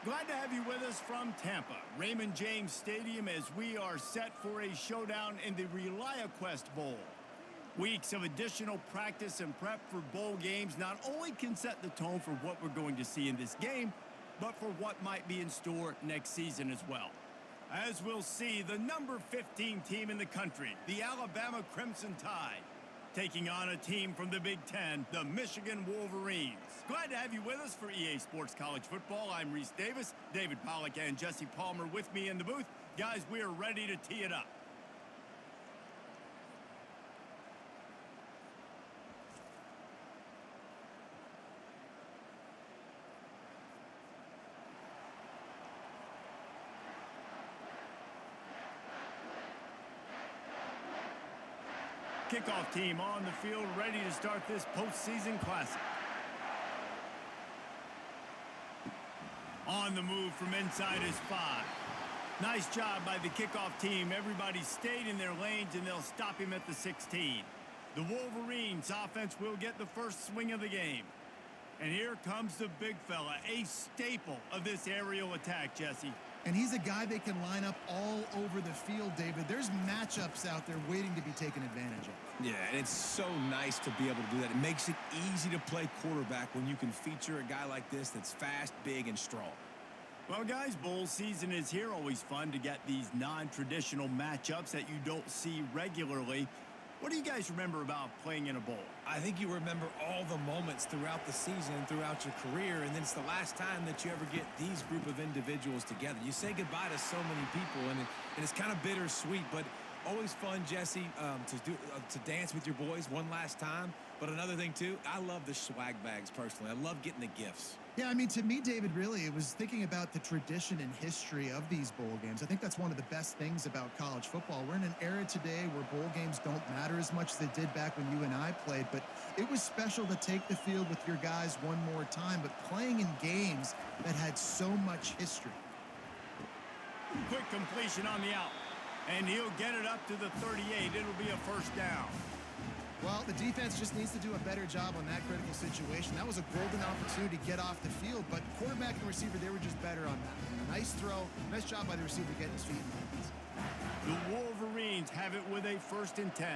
Glad to have you with us from Tampa, Raymond James Stadium, as we are set for a showdown in the ReliaQuest Bowl. Weeks of additional practice and prep for bowl games not only can set the tone for what we're going to see in this game, but for what might be in store next season as well. As we'll see, the number 15 team in the country, the Alabama Crimson Tide, taking on a team from the Big Ten, the Michigan Wolverines. Glad to have you with us for EA Sports College Football. I'm Reese Davis, David Pollack, and Jesse Palmer with me in the booth. Guys, we are ready to tee it up. Kickoff team on the field, ready to start this postseason classic. On the move from inside is 5. Nice job by the kickoff team. Everybody stayed in their lanes, and they'll stop him at the 16. The Wolverines offense will get the first swing of the game. And here comes the big fella, a staple of this aerial attack, Jesse. And he's a guy they can line up all over the field, David. There's matchups out there waiting to be taken advantage of. Yeah, and it's so nice to be able to do that. It makes it easy to play quarterback when you can feature a guy like this that's fast, big, and strong. Well, guys, bowl season is here. Always fun to get these non-traditional matchups that you don't see regularly. What do you guys remember about playing in a bowl? I think you remember all the moments throughout the season, throughout your career, and then it's the last time that you ever get these group of individuals together. You say goodbye to so many people, and it's kind of bittersweet, but always fun, Jesse, to dance with your boys one last time. But another thing, too, I love the swag bags personally. I love getting the gifts. Yeah, I mean, to me, David, really, it was thinking about the tradition and history of these bowl games. I think that's one of the best things about college football. We're in an era today where bowl games don't matter as much as they did back when you and I played, but it was special to take the field with your guys one more time, but playing in games that had so much history. Quick completion on the out, and he'll get it up to the 38. It'll be a first down. Well, the defense just needs to do a better job on that critical situation. That was a golden opportunity to get off the field, but quarterback and receiver, they were just better on that. Nice throw. Nice job by the receiver getting his feet in bounds. The Wolverines have it with a 1st and 10.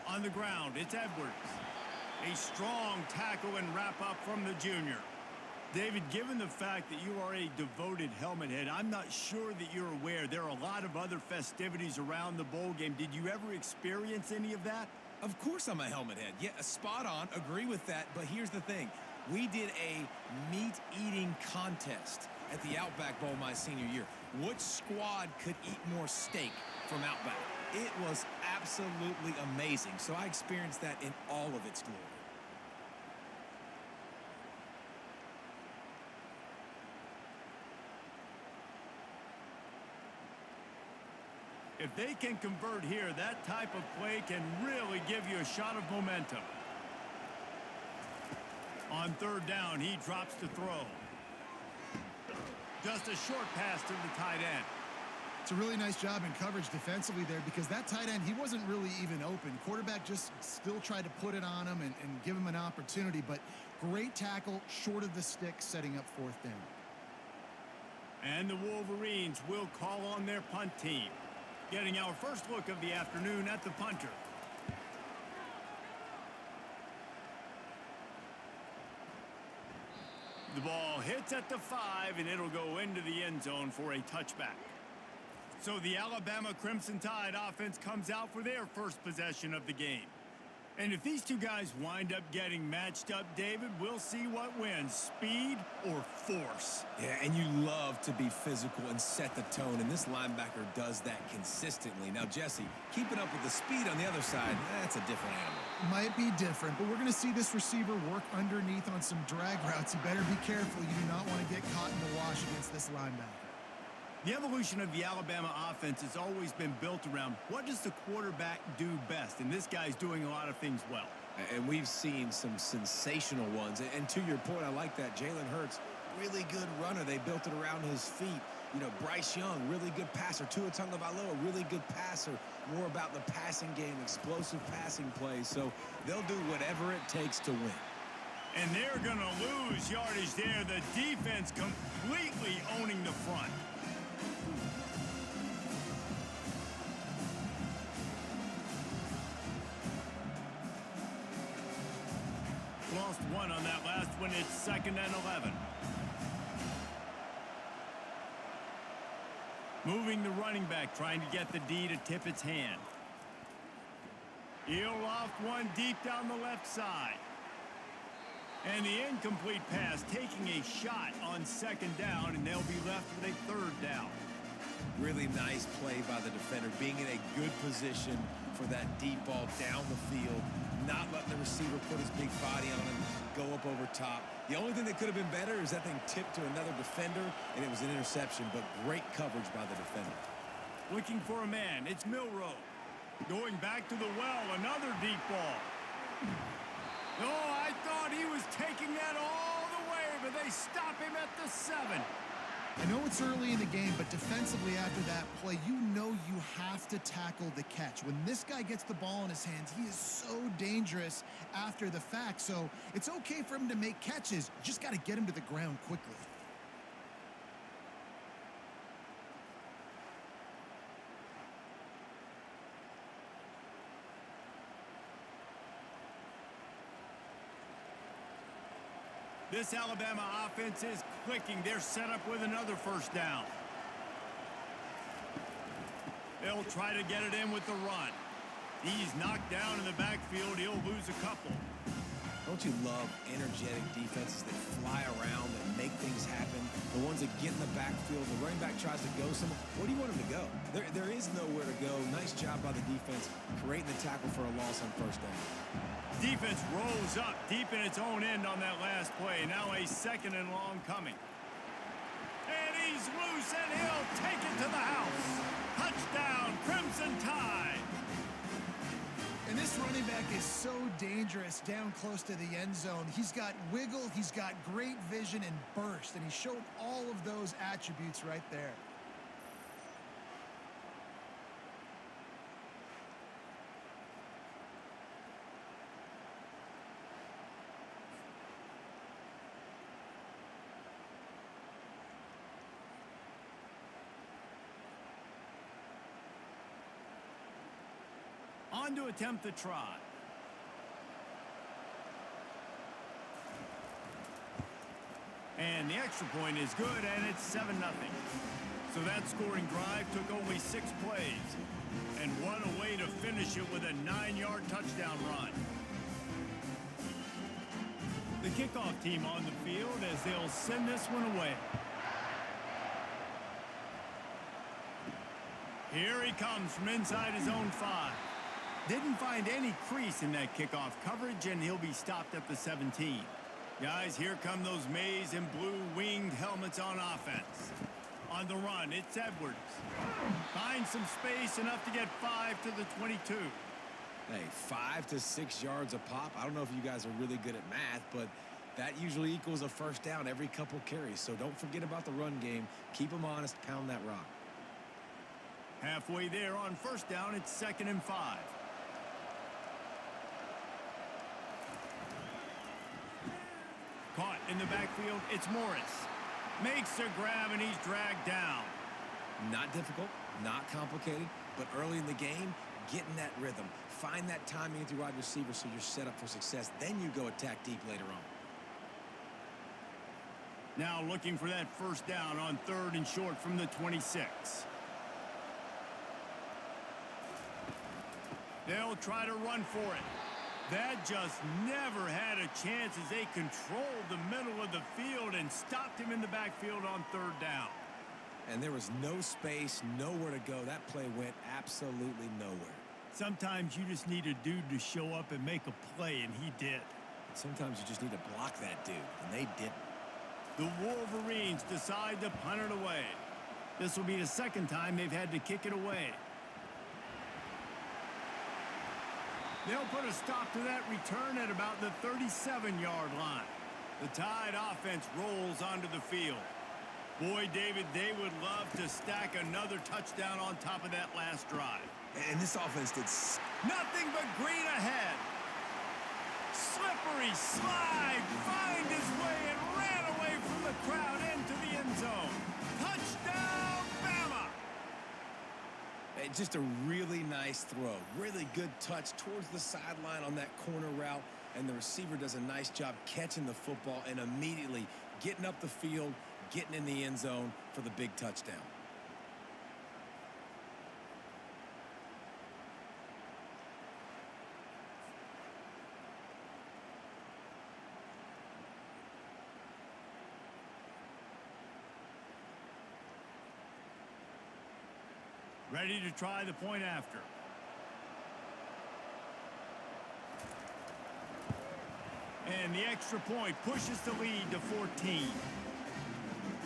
On the ground, it's Edwards. A strong tackle and wrap up from the junior. David, given the fact that you are a devoted helmet head, I'm not sure that you're aware there are a lot of other festivities around the bowl game. Did you ever experience any of that? Of course I'm a helmet head. Yeah, spot on. Agree with that. But here's the thing. We did a meat-eating contest at the Outback Bowl my senior year. Which squad could eat more steak from Outback? It was absolutely amazing. So I experienced that in all of its glory. If they can convert here, that type of play can really give you a shot of momentum. On 3rd down, he drops to throw. Just a short pass to the tight end. It's a really nice job in coverage defensively there because that tight end, he wasn't really even open. Quarterback just still tried to put it on him and give him an opportunity, but great tackle, short of the stick, setting up 4th down. And the Wolverines will call on their punt team. Getting our first look of the afternoon at the punter. The ball hits at the 5, and it'll go into the end zone for a touchback. So the Alabama Crimson Tide offense comes out for their first possession of the game. And if these two guys wind up getting matched up, David, we'll see what wins, speed or force. Yeah, and you love to be physical and set the tone, and this linebacker does that consistently. Now, Jesse, keeping up with the speed on the other side, that's a different animal. Might be different, but we're going to see this receiver work underneath on some drag routes. You better be careful. You do not want to get caught in the wash against this linebacker. The evolution of the Alabama offense has always been built around what does the quarterback do best, and this guy's doing a lot of things well. And we've seen some sensational ones. And to your point, I like that. Jalen Hurts, really good runner. They built it around his feet. You know, Bryce Young, really good passer. Tua Tagovailoa, really good passer. More about the passing game, explosive passing plays. So they'll do whatever it takes to win. And they're going to lose yardage there. The defense completely owning the front. Lost one on that last one. It's 2nd and 11. Moving the running back, trying to get the D to tip its hand. He'll loft one deep down the left side. And the incomplete pass taking a shot on 2nd down, and they'll be left with a 3rd down. Really nice play by the defender, being in a good position for that deep ball down the field, not letting the receiver put his big body on him, go up over top. The only thing that could have been better is that thing tipped to another defender, and it was an interception, but great coverage by the defender. Looking for a man. It's Milroe. Going back to the well, another deep ball. Oh, I thought he was taking that all the way, but they stop him at the 7. I know it's early in the game, but defensively after that play, you know you have to tackle the catch. When this guy gets the ball in his hands, he is so dangerous after the fact. So it's okay for him to make catches. You just got to get him to the ground quickly. This Alabama offense is clicking. They're set up with another 1st down. They'll try to get it in with the run. He's knocked down in the backfield. He'll lose a couple. Don't you love energetic defenses that fly around, that make things happen? The ones that get in the backfield, the running back tries to go somewhere. Where do you want him to go? There is nowhere to go. Nice job by the defense creating the tackle for a loss on 1st down. Defense rolls up deep in its own end on that last play. Now a 2nd and long coming. And he's loose, and he'll take it to the house. Touchdown, Crimson Tide. And this running back is so dangerous down close to the end zone. He's got wiggle, he's got great vision and burst, and he showed all of those attributes right there. On to attempt the try. And the extra point is good, and it's 7-0. So that scoring drive took only 6 plays. And what a way to finish it with a 9-yard touchdown run. The kickoff team on the field as they'll send this one away. Here he comes from inside his own 5. Didn't find any crease in that kickoff coverage, and he'll be stopped at the 17. Guys, here come those maize and blue winged helmets on offense. On the run, it's Edwards. Finds some space, enough to get 5 to the 22. Hey, 5 to 6 yards a pop. I don't know if you guys are really good at math, but that usually equals a 1st down every couple carries. So don't forget about the run game. Keep them honest, pound that rock. Halfway there on 1st down, it's 2nd and 5. Caught in the backfield, it's Morris. Makes a grab, and he's dragged down. Not difficult, not complicated, but early in the game, get in that rhythm. Find that timing with your wide receiver so you're set up for success. Then you go attack deep later on. Now looking for that 1st down on 3rd and short from the 26. They'll try to run for it. That just never had a chance as they controlled the middle of the field and stopped him in the backfield on 3rd down. And there was no space, nowhere to go. That play went absolutely nowhere. Sometimes you just need a dude to show up and make a play, and he did. Sometimes you just need to block that dude, and they didn't. The Wolverines decide to punt it away. This will be the 2nd time they've had to kick it away. They'll put a stop to that return at about the 37-yard line. The Tide offense rolls onto the field. Boy, David, they would love to stack another touchdown on top of that last drive. And this offense did nothing but green ahead. Slippery slide, find his way and ran away from the crowd into the end zone. Touchdown, Bama! Just a really nice throw. Really good touch towards the sideline on that corner route. And the receiver does a nice job catching the football and immediately getting up the field, getting in the end zone for the big touchdown. Ready to try the point after. And the extra point pushes the lead to 14.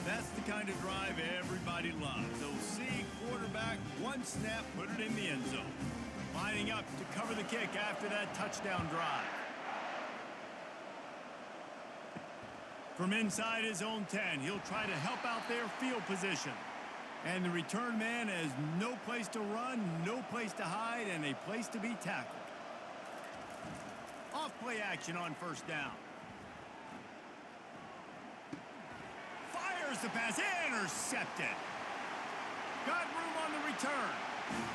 That's the kind of drive everybody loves. They'll see quarterback, one snap, put it in the end zone. Lining up to cover the kick after that touchdown drive. From inside his own 10, he'll try to help out their field position. And the return man has no place to run, no place to hide, and a place to be tackled. Off-play action on first down. Fires the pass, intercepted. Got room on the return.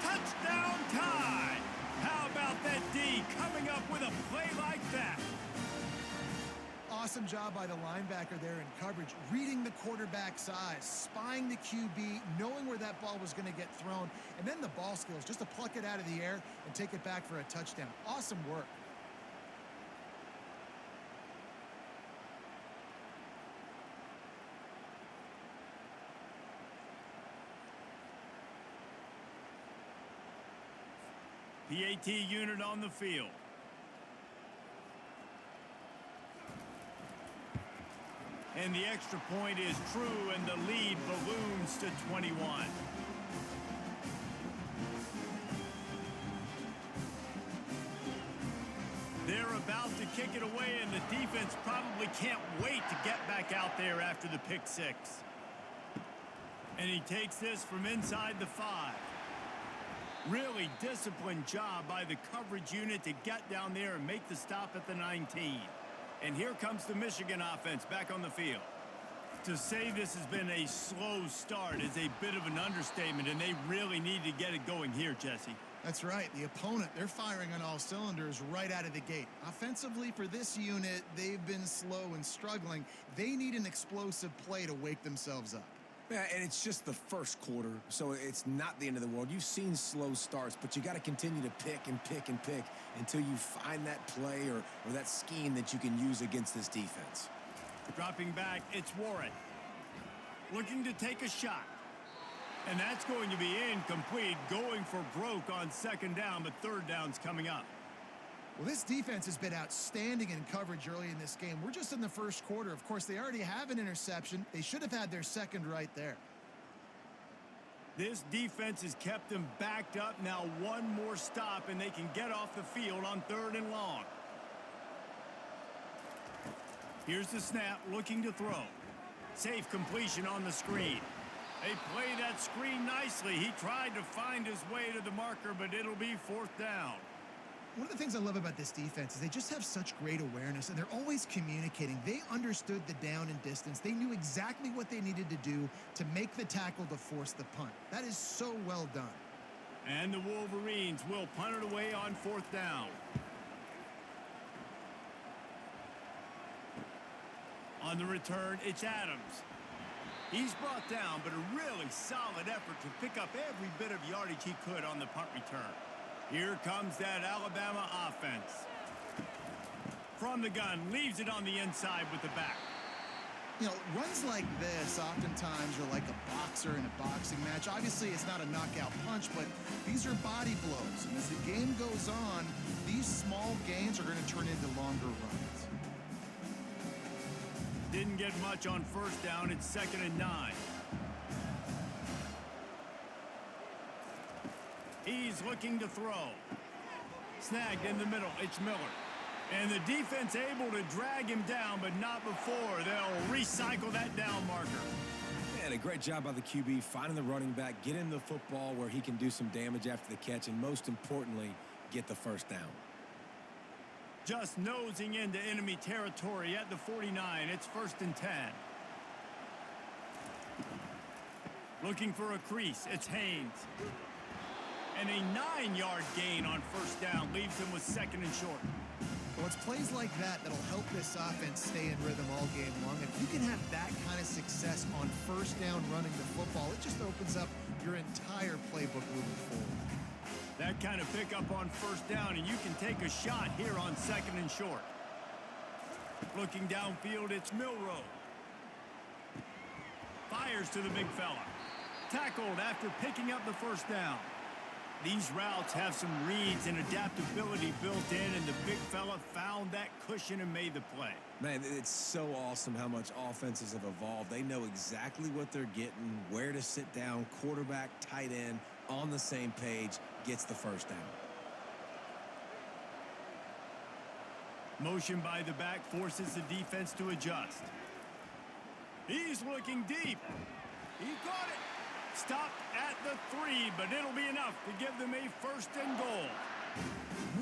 Touchdown Tide. How about that D coming up with a play like that? Awesome job by the linebacker there in coverage, reading the quarterback's eyes, spying the QB, knowing where that ball was going to get thrown, and then the ball skills just to pluck it out of the air and take it back for a touchdown. Awesome work. PAT unit on the field. And the extra point is true, and the lead balloons to 21. They're about to kick it away, and the defense probably can't wait to get back out there after the pick six. And he takes this from inside the 5. Really disciplined job by the coverage unit to get down there and make the stop at the 19. And here comes the Michigan offense back on the field. To say this has been a slow start is a bit of an understatement, and they really need to get it going here, Jesse. That's right. The opponent, they're firing on all cylinders right out of the gate. Offensively, for this unit, they've been slow and struggling. They need an explosive play to wake themselves up. Yeah, and it's just the first quarter, so it's not the end of the world. You've seen slow starts, but you got to continue to pick and pick and pick until you find that play or that scheme that you can use against this defense. Dropping back, it's Warren. Looking to take a shot. And that's going to be incomplete, going for broke on second down, but third down's coming up. Well, this defense has been outstanding in coverage early in this game. We're just in the first quarter. Of course, they already have an interception. They should have had their second right there. This defense has kept them backed up. Now one more stop, and they can get off the field on 3rd and long. Here's the snap, looking to throw. Safe completion on the screen. They play that screen nicely. He tried to find his way to the marker, but it'll be 4th down. One of the things I love about this defense is they just have such great awareness, and they're always communicating. They understood the down and distance. They knew exactly what they needed to do to make the tackle to force the punt. That is so well done. And the Wolverines will punt it away on 4th down. On the return, it's Adams. He's brought down, but a really solid effort to pick up every bit of yardage he could on the punt return. Here comes that Alabama offense. From the gun, leaves it on the inside with the back. You know, runs like this oftentimes are like a boxer in a boxing match. Obviously, it's not a knockout punch, but these are body blows. And as the game goes on, these small gains are going to turn into longer runs. Didn't get much on 1st down. It's 2nd and 9. He's looking to throw. Snagged in the middle. It's Miller. And the defense able to drag him down, but not before. They'll recycle that down marker. And A great job by the QB, finding the running back, getting the football where he can do some damage after the catch, and most importantly, get the first down. Just nosing into enemy territory at the 49. It's 1st and 10. Looking for a crease. It's Haynes. And a 9-yard gain on 1st down leaves him with 2nd and short. Well, it's plays like that that'll help this offense stay in rhythm all game long. If you can have that kind of success on 1st down running the football, it just opens up your entire playbook moving forward. That kind of pickup on 1st down, and you can take a shot here on 2nd and short. Looking downfield, it's Milroe. Fires to the big fella. Tackled after picking up the 1st down. These routes have some reads and adaptability built in, and the big fella found that cushion and made the play. Man, it's so awesome how much offenses have evolved. They know exactly what they're getting, where to sit down, quarterback, tight end, on the same page, gets the 1st down. Motion by the back forces the defense to adjust. He's looking deep. He got it. Stopped at the 3, but it'll be enough to give them a 1st and goal.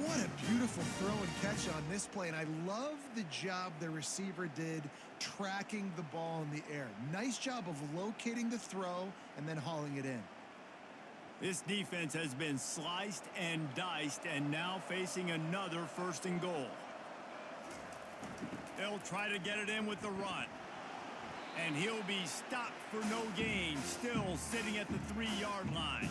What a beautiful throw and catch on this play, and I love the job the receiver did tracking the ball in the air. Nice job of locating the throw and then hauling it in. This defense has been sliced and diced and now facing another 1st and goal. They'll try to get it in with the run. And he'll be stopped for no gain, still sitting at the 3-yard line.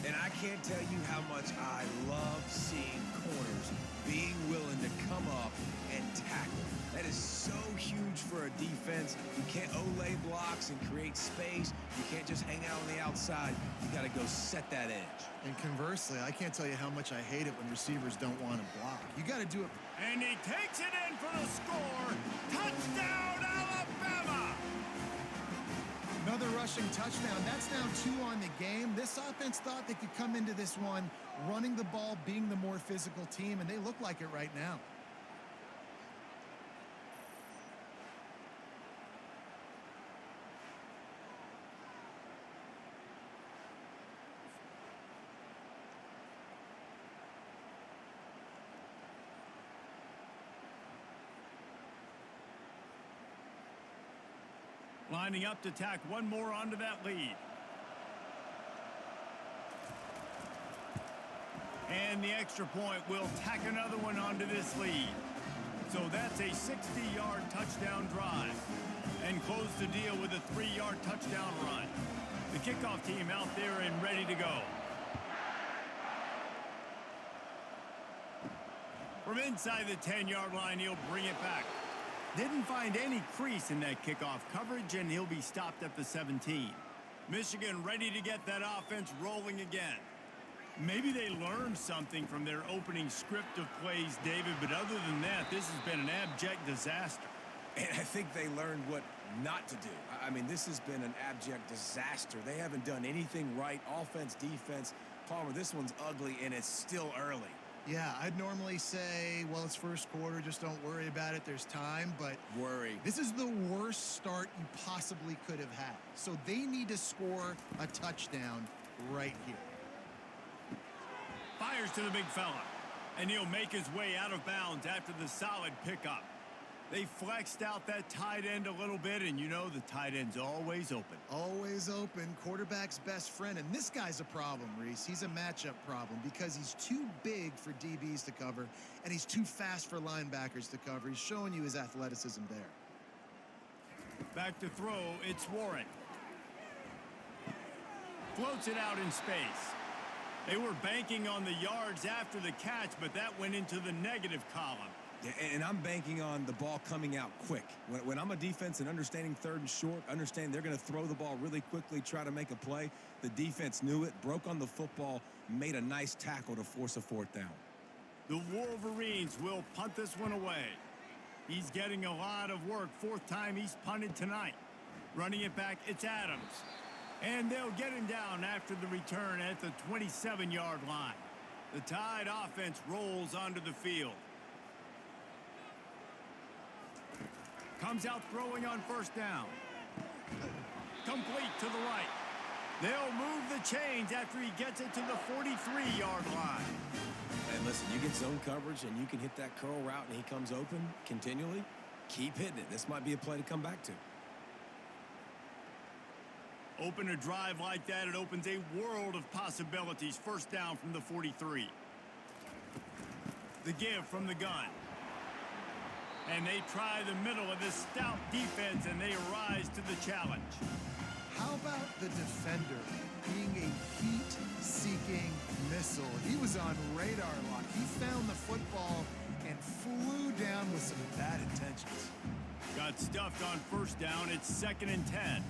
And I can't tell you how much I love seeing corners being willing to come up and tackle. That is so huge for a defense. You can't olay blocks and create space. You can't just hang out on the outside. You got to go set that edge. And conversely, I can't tell you how much I hate it when receivers don't want to block. You got to do it. And he takes it in for the score. Touchdown, Alabama! Another rushing touchdown. That's now 2 on the game. This offense thought they could come into this one running the ball, being the more physical team, and they look like it right now. Lining up to tack one more onto that lead. And the extra point will tack another one onto this lead. So that's a 60-yard touchdown drive. And close the deal with a 3-yard touchdown run. The kickoff team out there and ready to go. From inside the 10-yard line, he'll bring it back. Didn't find any crease in that kickoff coverage, and he'll be stopped at the 17. Michigan ready to get that offense rolling again. Maybe they learned something from their opening script of plays, David, but other than that, this has been an abject disaster. And I think they learned what not to do. I mean, this has been an abject disaster. They haven't done anything right, offense, defense. Palmer, this one's ugly, and it's still early. Yeah, I'd normally say, well, it's 1st quarter, just don't worry about it, there's time, but this is the worst start you possibly could have had. So they need to score a touchdown right here. Fires to the big fella, and he'll make his way out of bounds after the solid pickup. They flexed out that tight end a little bit, and you know the tight end's always open. Always open, quarterback's best friend, and this guy's a problem, Reese. He's a matchup problem because he's too big for DBs to cover, and he's too fast for linebackers to cover. He's showing you his athleticism there. Back to throw, it's Warren. Floats it out in space. They were banking on the yards after the catch, but that went into the negative column. Yeah, and I'm banking on the ball coming out quick. When I'm a defense and understanding 3rd and short, understanding they're going to throw the ball really quickly, try to make a play, the defense knew it, broke on the football, made a nice tackle to force a 4th down. The Wolverines will punt this one away. He's getting a lot of work. 4th time he's punted tonight. Running it back, it's Adams. And they'll get him down after the return at the 27-yard line. The Tide offense rolls onto the field. Comes out throwing on 1st down. Complete to the right. They'll move the chains after he gets it to the 43-yard line. And listen, you get zone coverage and you can hit that curl route and he comes open continually. Keep hitting it. This might be a play to come back to. Open a drive like that, it opens a world of possibilities. First down from the 43. The give from the gun. And they try the middle of this stout defense, and they rise to the challenge. How about the defender being a heat-seeking missile? He was on radar lock. He found the football and flew down with some bad intentions. Got stuffed on first down. It's 2nd and 10.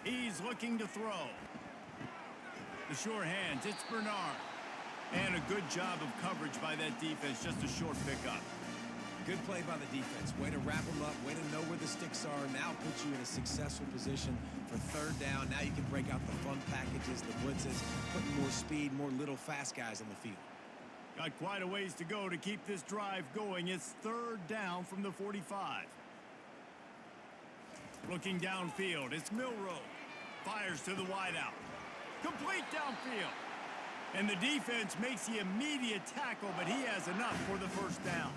He's looking to throw. The sure hands, it's Bernard. And a good job of coverage by that defense, just a short pickup. Good play by the defense. Way to wrap them up, way to know where the sticks are. Now put you in a successful position for third down. Now you can break out the fun packages, the blitzes, putting more speed, more little fast guys on the field. Got quite a ways to go to keep this drive going. It's 3rd down from the 45. Looking downfield, it's Milroe. Fires to the wideout. Complete downfield. And the defense makes the immediate tackle, but he has enough for the first down.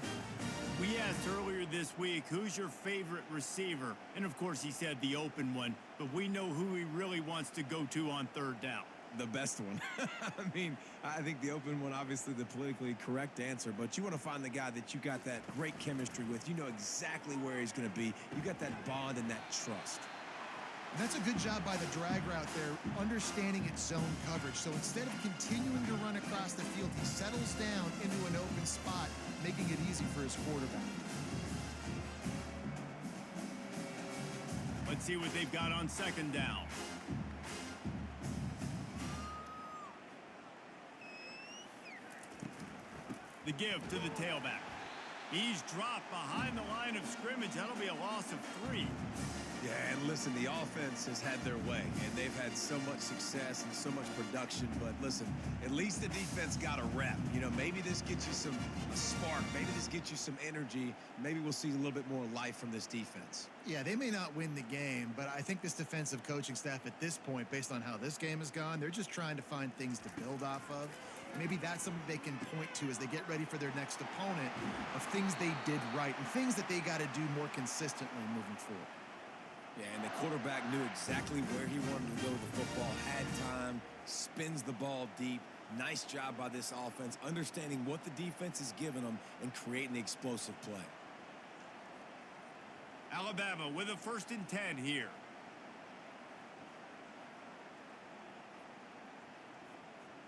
We asked earlier this week, who's your favorite receiver? And of course he said the open one, but we know who he really wants to go to on 3rd down. The best one. I mean, I think the open one, obviously the politically correct answer, but you want to find the guy that you got that great chemistry with. You know exactly where he's going to be. You got that bond and that trust. And that's a good job by the drag route there, understanding its zone coverage. So instead of continuing to run across the field, he settles down into an open spot, making it easy for his quarterback. Let's see what they've got on 2nd down. The give to the tailback. He's dropped behind the line of scrimmage. That'll be a loss of 3. Yeah, and listen, the offense has had their way, and they've had so much success and so much production. But listen, at least the defense got a rep. You know, maybe this gets you a spark. Maybe this gets you some energy. Maybe we'll see a little bit more life from this defense. Yeah, they may not win the game, but I think this defensive coaching staff at this point, based on how this game has gone, they're just trying to find things to build off of. Maybe that's something they can point to as they get ready for their next opponent, of things they did right and things that they got to do more consistently moving forward. Yeah, and the quarterback knew exactly where he wanted to go with the football, had time, spins the ball deep. Nice job by this offense, understanding what the defense is giving them and creating the explosive play. Alabama with a 1st and 10 here.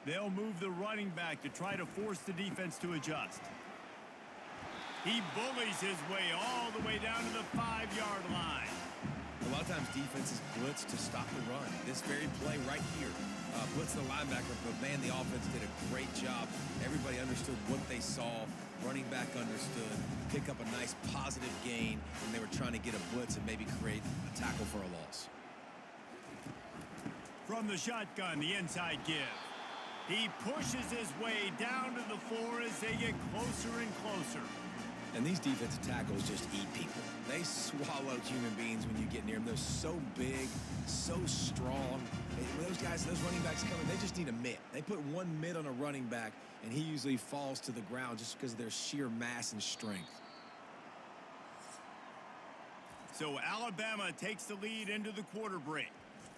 They'll move the running back to try to force the defense to adjust. He bullies his way all the way down to the 5-yard line. A lot of times defenses blitz to stop the run. This very play right here, blitz the linebacker, but man, the offense did a great job. Everybody understood what they saw. Running back understood. Pick up a nice positive gain, and they were trying to get a blitz and maybe create a tackle for a loss. From the shotgun, the inside give. He pushes his way down to the 4 as they get closer and closer. And these defensive tackles just eat people. They swallow human beings when you get near them. They're so big, so strong. And when those guys, those running backs come in, they just need a mitt. They put one mitt on a running back, and he usually falls to the ground just because of their sheer mass and strength. So Alabama takes the lead into the quarter break.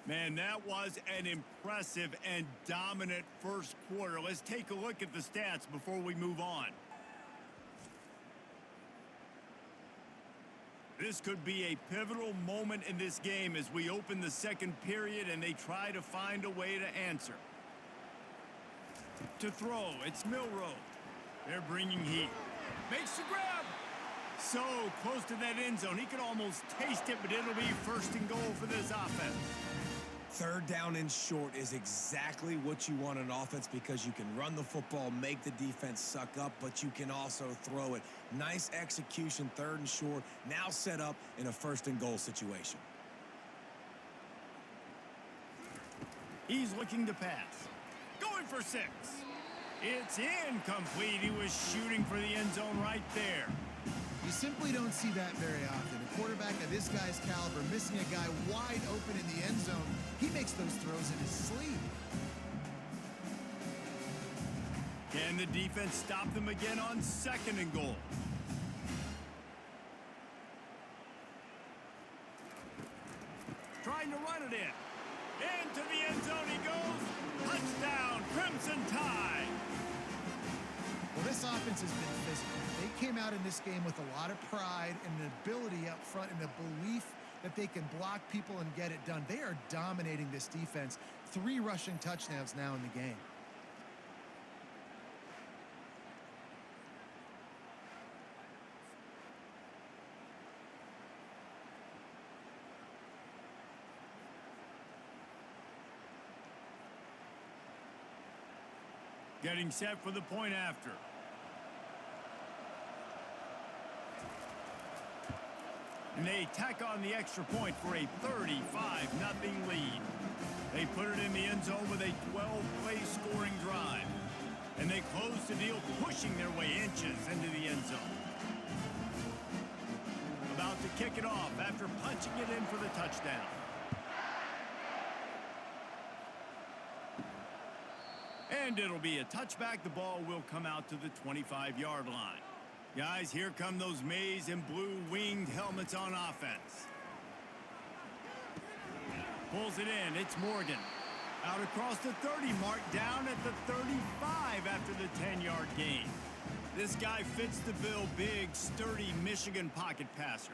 Man, that was an impressive and dominant first quarter. Let's take a look at the stats before we move on. This could be a pivotal moment in this game as we open the 2nd period and they try to find a way to answer. To throw, it's Milroe. They're bringing heat. Makes the grab. So close to that end zone. He could almost taste it, but it'll be 1st and goal for this offense. 3rd down and short is exactly what you want in offense because you can run the football, make the defense suck up, but you can also throw it. Nice execution, 3rd and short, now set up in a 1st and goal situation. He's looking to pass. Going for 6. It's incomplete. He was shooting for the end zone right there. You simply don't see that very often. A quarterback of this guy's caliber missing a guy wide open in the end zone. He makes those throws in his sleep. Can the defense stop them again on 2nd and goal? Trying to run it in. Into the end zone he goes. Touchdown, Crimson Tide. Well, this offense has been physical. They came out in this game with a lot of pride and an ability up front and a belief that they can block people and get it done. They are dominating this defense. 3 rushing touchdowns now in the game. Getting set for the point after. And they tack on the extra point for a 35-0 lead. They put it in the end zone with a 12-play scoring drive. And they close the deal, pushing their way inches into the end zone. About to kick it off after punching it in for the touchdown. And it'll be a touchback. The ball will come out to the 25-yard line. Guys, here come those maize and blue winged helmets on offense. Pulls it in. It's Morgan. Out across the 30 mark, down at the 35 after the 10-yard gain. This guy fits the bill, big, sturdy Michigan pocket passer.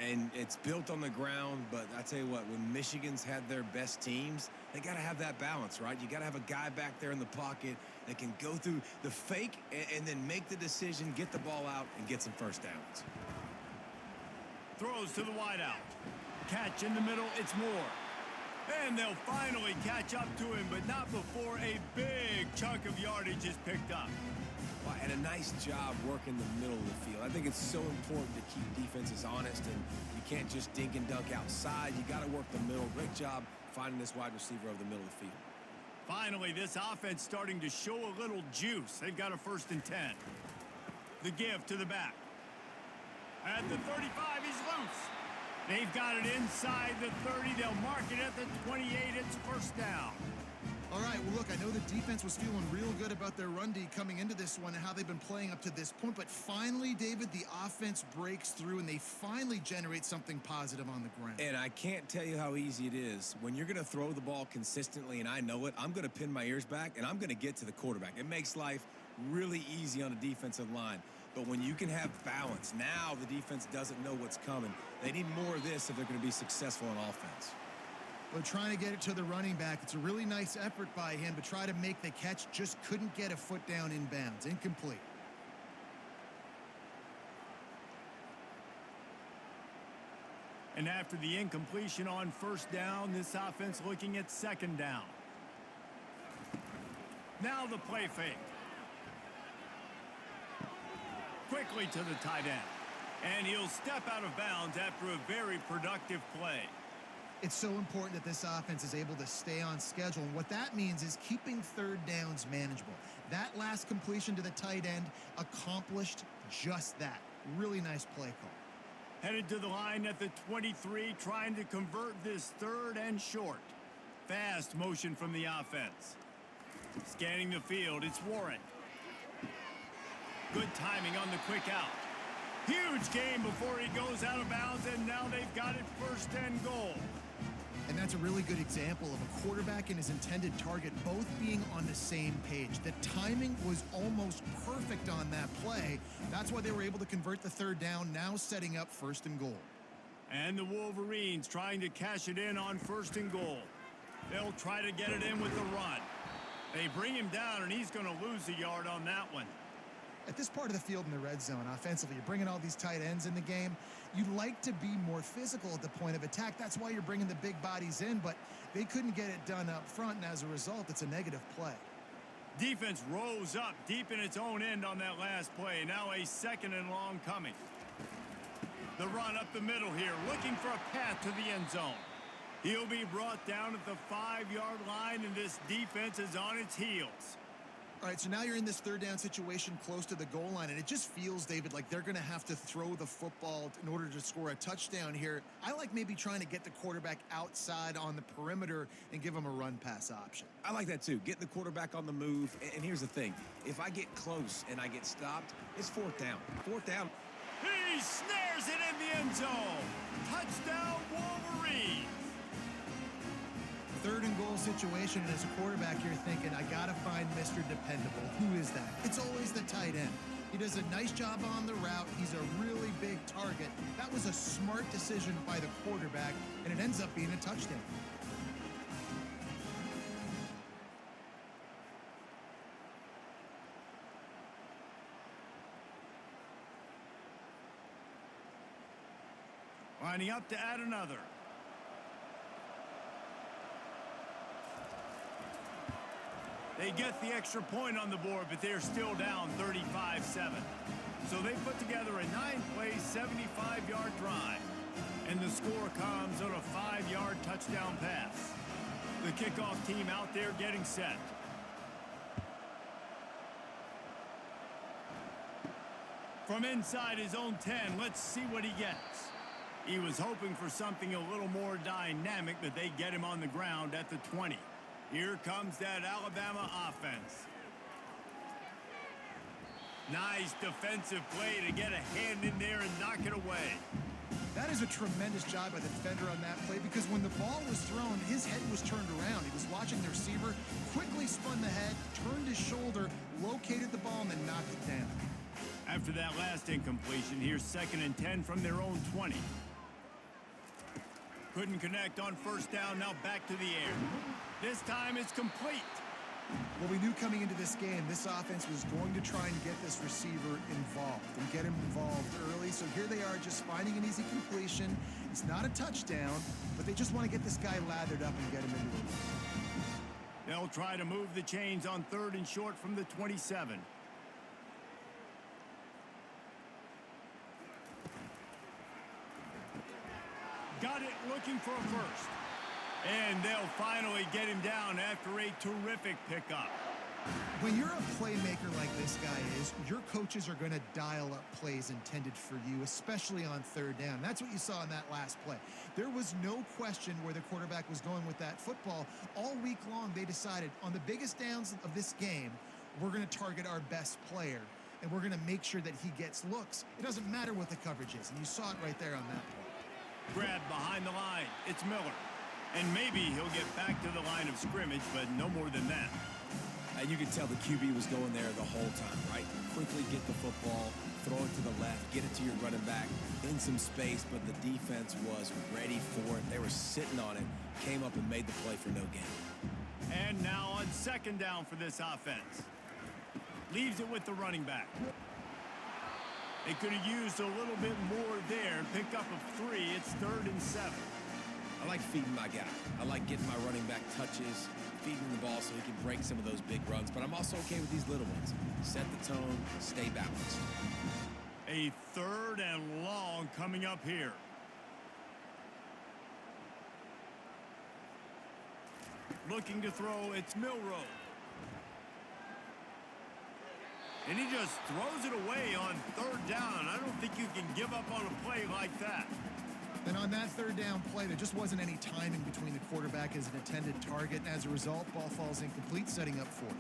And it's built on the ground, but I tell you what, when Michigan's had their best teams, they got to have that balance, right? You got to have a guy back there in the pocket that can go through the fake and then make the decision, get the ball out, and get some first downs. Throws to the wideout. Catch in the middle, it's Moore. And they'll finally catch up to him, but not before a big chunk of yardage is picked up. Well, and a nice job working the middle of the field. I think it's so important to keep defenses honest, and you can't just dink and dunk outside. You got to work the middle. Great job finding this wide receiver over the middle of the field. Finally, this offense starting to show a little juice. They've got a 1st and 10. The give to the back. At the 35, he's loose. They've got it inside the 30. They'll mark it at the 28. It's 1st down. All right, well, look, I know the defense was feeling real good about their run D coming into this one and how they've been playing up to this point, but finally, David, the offense breaks through and they finally generate something positive on the ground. And I can't tell you how easy it is. When you're going to throw the ball consistently, and I know it, I'm going to pin my ears back, and I'm going to get to the quarterback. It makes life really easy on a defensive line. But when you can have balance, now the defense doesn't know what's coming. They need more of this if they're going to be successful on offense. Well, trying to get it to the running back. It's a really nice effort by him to try to make the catch. Just couldn't get a foot down in bounds. Incomplete. And after the incompletion on 1st down, this offense looking at 2nd down. Now the play fake. Quickly to the tight end. And he'll step out of bounds after a very productive play. It's so important that this offense is able to stay on schedule. And what that means is keeping 3rd downs manageable. That last completion to the tight end accomplished just that. Really nice play call. Headed to the line at the 23, trying to convert this 3rd and short. Fast motion from the offense. Scanning the field, it's Warren. Good timing on the quick out. Huge gain before he goes out of bounds, and now they've got it 1st and goal. And that's a really good example of a quarterback and his intended target both being on the same page. The timing was almost perfect on that play. That's why they were able to convert the 3rd down, now setting up 1st and goal. And the Wolverines trying to cash it in on 1st and goal. They'll try to get it in with the run. They bring him down, and he's going to lose a yard on that one. At this part of the field in the red zone, offensively, you're bringing all these tight ends in the game. You'd like to be more physical at the point of attack. That's why you're bringing the big bodies in, but they couldn't get it done up front, and as a result, it's a negative play. Defense rose up deep in its own end on that last play. Now a 2nd and long coming. The run up the middle here, looking for a path to the end zone. He'll be brought down at the 5-yard line, and this defense is on its heels. All right, so now you're in this third down situation close to the goal line, and it just feels, David, like they're going to have to throw the football in order to score a touchdown here. I like maybe trying to get the quarterback outside on the perimeter and give him a run-pass option. I like that too. Get the quarterback on the move. And here's the thing. If I get close and I get stopped, it's fourth down. Fourth down. He snares it in the end zone. Touchdown, Wolverines. Third and goal situation, and as a quarterback, you're thinking, I got to find Mr. Dependable. Who is that? It's always the tight end. He does a nice job on the route. He's a really big target. That was a smart decision by the quarterback, and it ends up being a touchdown. Lining up to add another. They get the extra point on the board, but they're still down 35-7. So they put together a 9-play, 75-yard drive. And the score comes on a 5-yard touchdown pass. The kickoff team out there getting set. From inside his own 10, let's see what he gets. He was hoping for something a little more dynamic, but they get him on the ground at the 20. Here comes that Alabama offense. Nice defensive play to get a hand in there and knock it away. That is a tremendous job by the defender on that play, because when the ball was thrown, his head was turned around. He was watching the receiver, quickly spun the head, turned his shoulder, located the ball, and then knocked it down. After that last incompletion, here's 2nd and 10 from their own 20. Couldn't connect on first down, now back to the air. This time it's complete. Well, we knew coming into this game, this offense was going to try and get this receiver involved and get him involved early. So here they are just finding an easy completion. It's not a touchdown, but they just want to get this guy lathered up and get him into it. They'll try to move the chains on 3rd and short from the 27. Got it, looking for a first. And they'll finally get him down after a terrific pickup. When you're a playmaker like this guy is, your coaches are going to dial up plays intended for you, especially on 3rd down. That's what you saw in that last play. There was no question where the quarterback was going with that football. All week long, they decided on the biggest downs of this game, we're going to target our best player, and we're going to make sure that he gets looks. It doesn't matter what the coverage is, and you saw it right there on that play. Grab behind the line. It's Miller. And maybe he'll get back to the line of scrimmage, but no more than that. And you could tell the QB was going there the whole time, right? Quickly get the football, throw it to the left, get it to your running back in some space, but the defense was ready for it. They were sitting on it, came up and made the play for no gain. And now on 2nd down for this offense. Leaves it with the running back. They could have used a little bit more there. Pick up of 3. It's 3rd and 7. I like feeding my guy. I like getting my running back touches, feeding the ball so he can break some of those big runs. But I'm also okay with these little ones. Set the tone, stay balanced. A 3rd and long coming up here. Looking to throw, it's Milrow. And he just throws it away on 3rd down. I don't think you can give up on a play like that. And on that 3rd down play, there just wasn't any timing between the quarterback and his intended target. And as a result, ball falls incomplete, setting up 4th.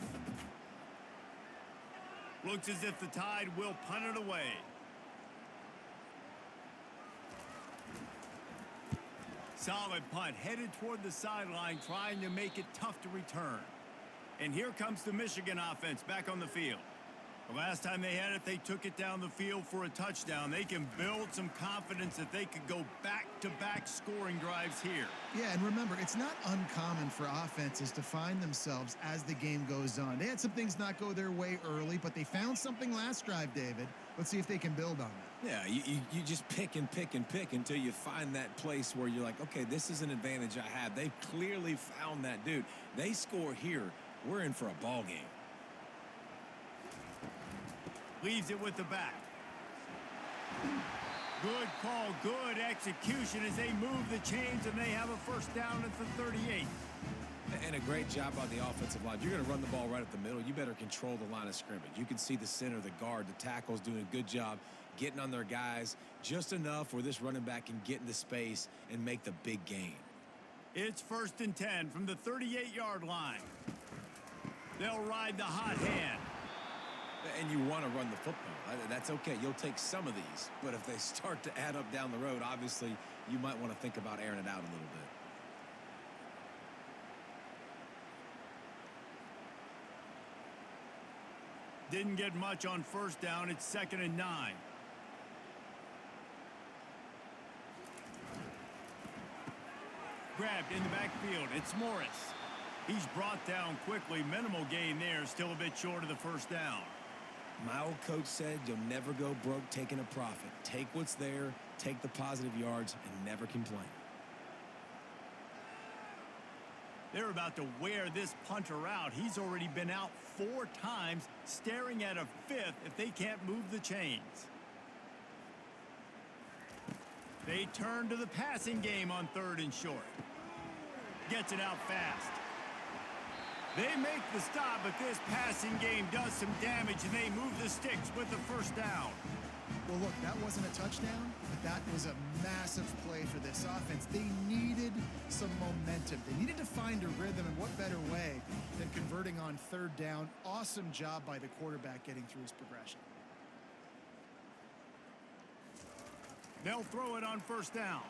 Looks as if the Tide will punt it away. Solid punt, headed toward the sideline, trying to make it tough to return. And here comes the Michigan offense back on the field. The last time they had it, they took it down the field for a touchdown. They can build some confidence that they could go back-to-back scoring drives here. Yeah, and remember, it's not uncommon for offenses to find themselves as the game goes on. They had some things not go their way early, but they found something last drive, David. Let's see if they can build on that. Yeah, you just pick and pick and pick until you find that place where you're like, okay, this is an advantage I have. They've clearly found that, dude. They score here, we're in for a ball game. Leaves it with the back. Good call, good execution as they move the chains, and they have a first down at the 38. And a great job on the offensive line. If you're going to run the ball right up the middle, you better control the line of scrimmage. You can see the center, the guard, the tackles doing a good job getting on their guys just enough where this running back can get into space and make the big gain. It's 1st and 10 from the 38-yard line. They'll ride the hot hand. And you want to run the football. That's okay. You'll take some of these. But if they start to add up down the road, obviously you might want to think about airing it out a little bit. Didn't get much on 1st down. It's 2nd and 9. Grabbed in the backfield. It's Morris. He's brought down quickly. Minimal gain there. Still a bit short of the 1st down. My old coach said you'll never go broke taking a profit. Take what's there, take the positive yards, and never complain. They're about to wear this punter out. He's already been out 4 times, staring at a 5th if they can't move the chains. They turn to the passing game on 3rd and short. Gets it out fast. They make the stop, but this passing game does some damage, and they move the sticks with the 1st down. Well, look, that wasn't a touchdown, but that was a massive play for this offense. They needed some momentum. They needed to find a rhythm, and what better way than converting on 3rd down. Awesome job by the quarterback getting through his progression. They'll throw it on 1st down.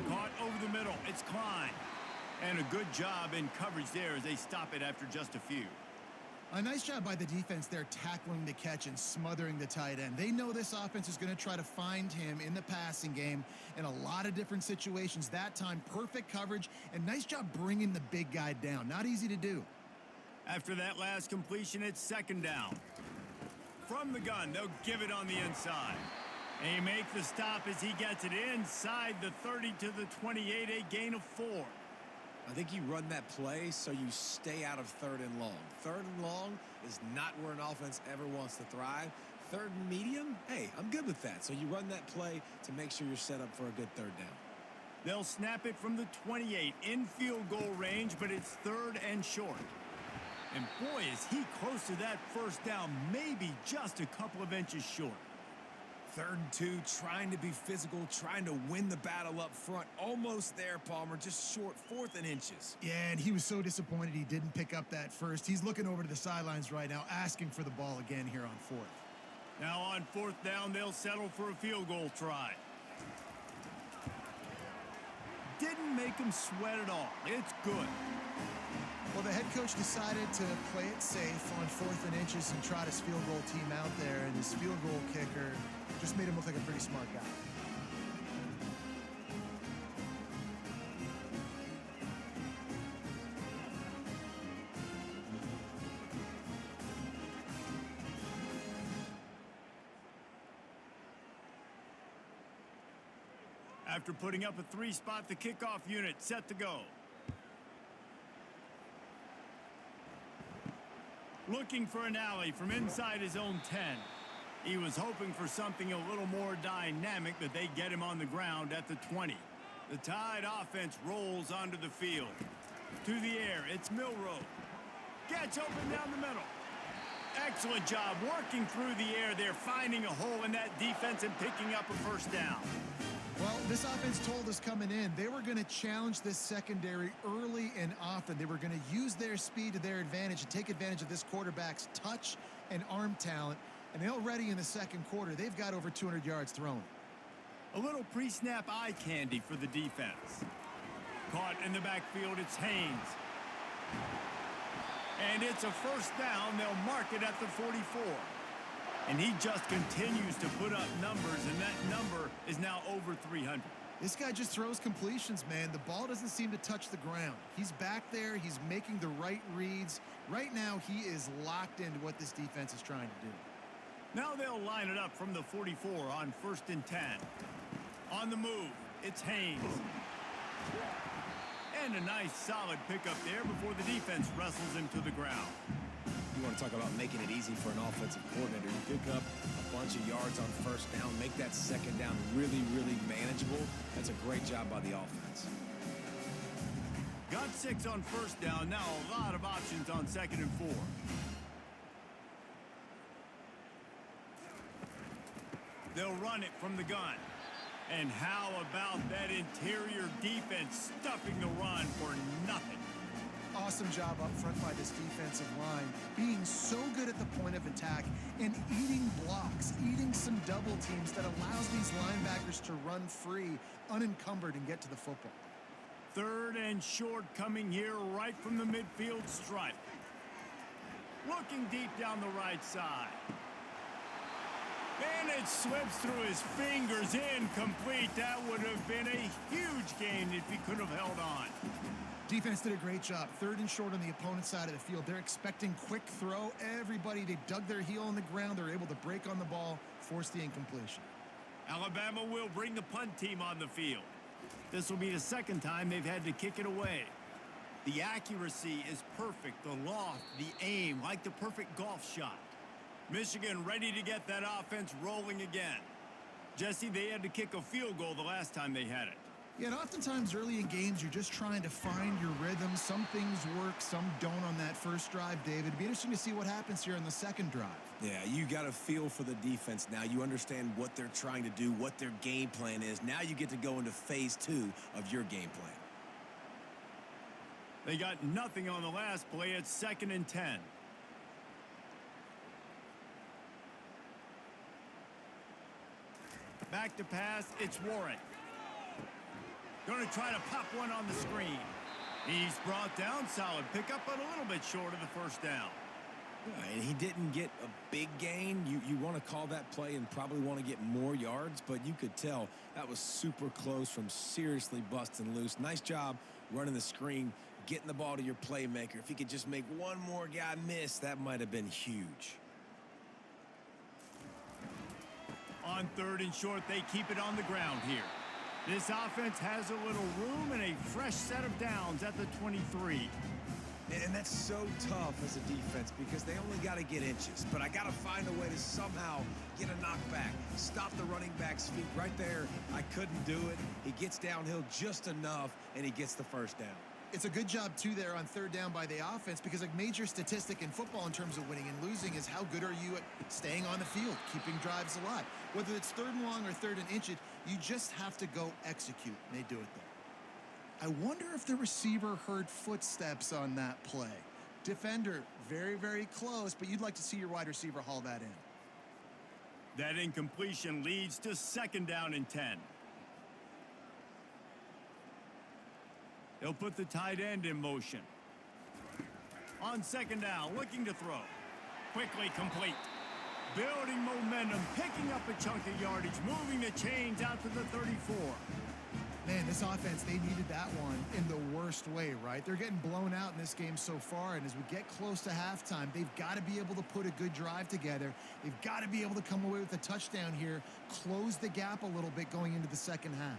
Caught over the middle. It's Klein. And a good job in coverage there as they stop it after just a few. A nice job by the defense there tackling the catch and smothering the tight end. They know this offense is going to try to find him in the passing game in a lot of different situations. That time, perfect coverage and nice job bringing the big guy down. Not easy to do. After that last completion, it's 2nd down. From the gun, they'll give it on the inside. They make the stop as he gets it inside the 30 to the 28, a gain of 4. I think you run that play so you stay out of 3rd and long. 3rd and long is not where an offense ever wants to thrive. 3rd and medium, hey, I'm good with that. So you run that play to make sure you're set up for a good 3rd down. They'll snap it from the 28 in field goal range, but it's 3rd and short. And boy, is he close to that 1st down, maybe just a couple of inches short. 3rd and 2, trying to be physical, trying to win the battle up front. Almost there, Palmer, just short, 4th and inches. Yeah, and he was so disappointed he didn't pick up that first. He's looking over to the sidelines right now, asking for the ball again here on 4th. Now on 4th down, they'll settle for a field goal try. Didn't make him sweat at all. It's good. Well, the head coach decided to play it safe on 4th and inches and trot his field goal team out there, and his field goal kicker just made him look like a pretty smart guy. After putting up a 3-spot, the kickoff unit set to go. Looking for an alley from inside his own 10. He was hoping for something a little more dynamic, but they get him on the ground at the 20. The Tide offense rolls onto the field. To the air, it's Milroe. Gets open down the middle. Excellent job working through the air there, finding a hole in that defense and picking up a 1st down. Well, this offense told us coming in they were going to challenge this secondary early and often. They were going to use their speed to their advantage and take advantage of this quarterback's touch and arm talent. And already in the 2nd quarter, they've got over 200 yards thrown. A little pre-snap eye candy for the defense. Caught in the backfield, it's Haynes. And it's a 1st down. They'll mark it at the 44. And he just continues to put up numbers, and that number is now over 300. This guy just throws completions, man. The ball doesn't seem to touch the ground. He's back there. He's making the right reads. Right now, he is locked into what this defense is trying to do. Now they'll line it up from the 44 on 1st and 10. On the move, it's Haynes. And a nice solid pickup there before the defense wrestles him to the ground. You want to talk about making it easy for an offensive coordinator. You pick up a bunch of yards on 1st down, make that 2nd down really, really manageable. That's a great job by the offense. Got 6 on first down. Now a lot of options on 2nd and 4. They'll run it from the gun. And how about that interior defense stuffing the run for nothing? Awesome job up front by this defensive line, being so good at the point of attack and eating blocks, eating some double teams that allows these linebackers to run free, unencumbered, and get to the football. 3rd and short coming here right from the midfield stripe. Looking deep down the right side. And it slips through his fingers, incomplete. That would have been a huge gain if he could have held on. Defense did a great job. 3rd and short on the opponent's side of the field. They're expecting quick throw. Everybody, they dug their heel on the ground. They're able to break on the ball, force the incompletion. Alabama will bring the punt team on the field. This will be the 2nd time they've had to kick it away. The accuracy is perfect. The loft, the aim, like the perfect golf shot. Michigan ready to get that offense rolling again. Jesse, they had to kick a field goal the last time they had it. Yeah, and oftentimes early in games, you're just trying to find your rhythm. Some things work, some don't on that first drive, David. It'd be interesting to see what happens here on the 2nd drive. Yeah, you got a feel for the defense now. You understand what they're trying to do, what their game plan is. Now you get to go into phase 2 of your game plan. They got nothing on the last play. It's 2nd and 10. Back to pass, it's Warren. Going to try to pop one on the screen. He's brought down, solid pickup, but a little bit short of the first down. And he didn't get a big gain. You want to call that play and probably want to get more yards, but you could tell that was super close from seriously busting loose. Nice job running the screen, getting the ball to your playmaker. If he could just make one more guy miss, that might have been huge. On 3rd and short, they keep it on the ground here. This offense has a little room and a fresh set of downs at the 23. And that's so tough as a defense because they only got to get inches. But I got to find a way to somehow get a knockback, stop the running back's feet right there. I couldn't do it. He gets downhill just enough, and he gets the first down. It's a good job, too, there on 3rd down by the offense because a major statistic in football in terms of winning and losing is how good are you at staying on the field, keeping drives alive. Whether it's 3rd and long or 3rd and inches, you just have to go execute, and they do it there. I wonder if the receiver heard footsteps on that play. Defender, very, very close, but you'd like to see your wide receiver haul that in. That incompletion leads to 2nd down and 10. They'll put the tight end in motion. On 2nd down, looking to throw. Quickly complete. Building momentum, picking up a chunk of yardage, moving the chains out to the 34. Man, this offense, they needed that one in the worst way, right? They're getting blown out in this game so far, and as we get close to halftime, they've got to be able to put a good drive together. They've got to be able to come away with a touchdown here, close the gap a little bit going into the 2nd half.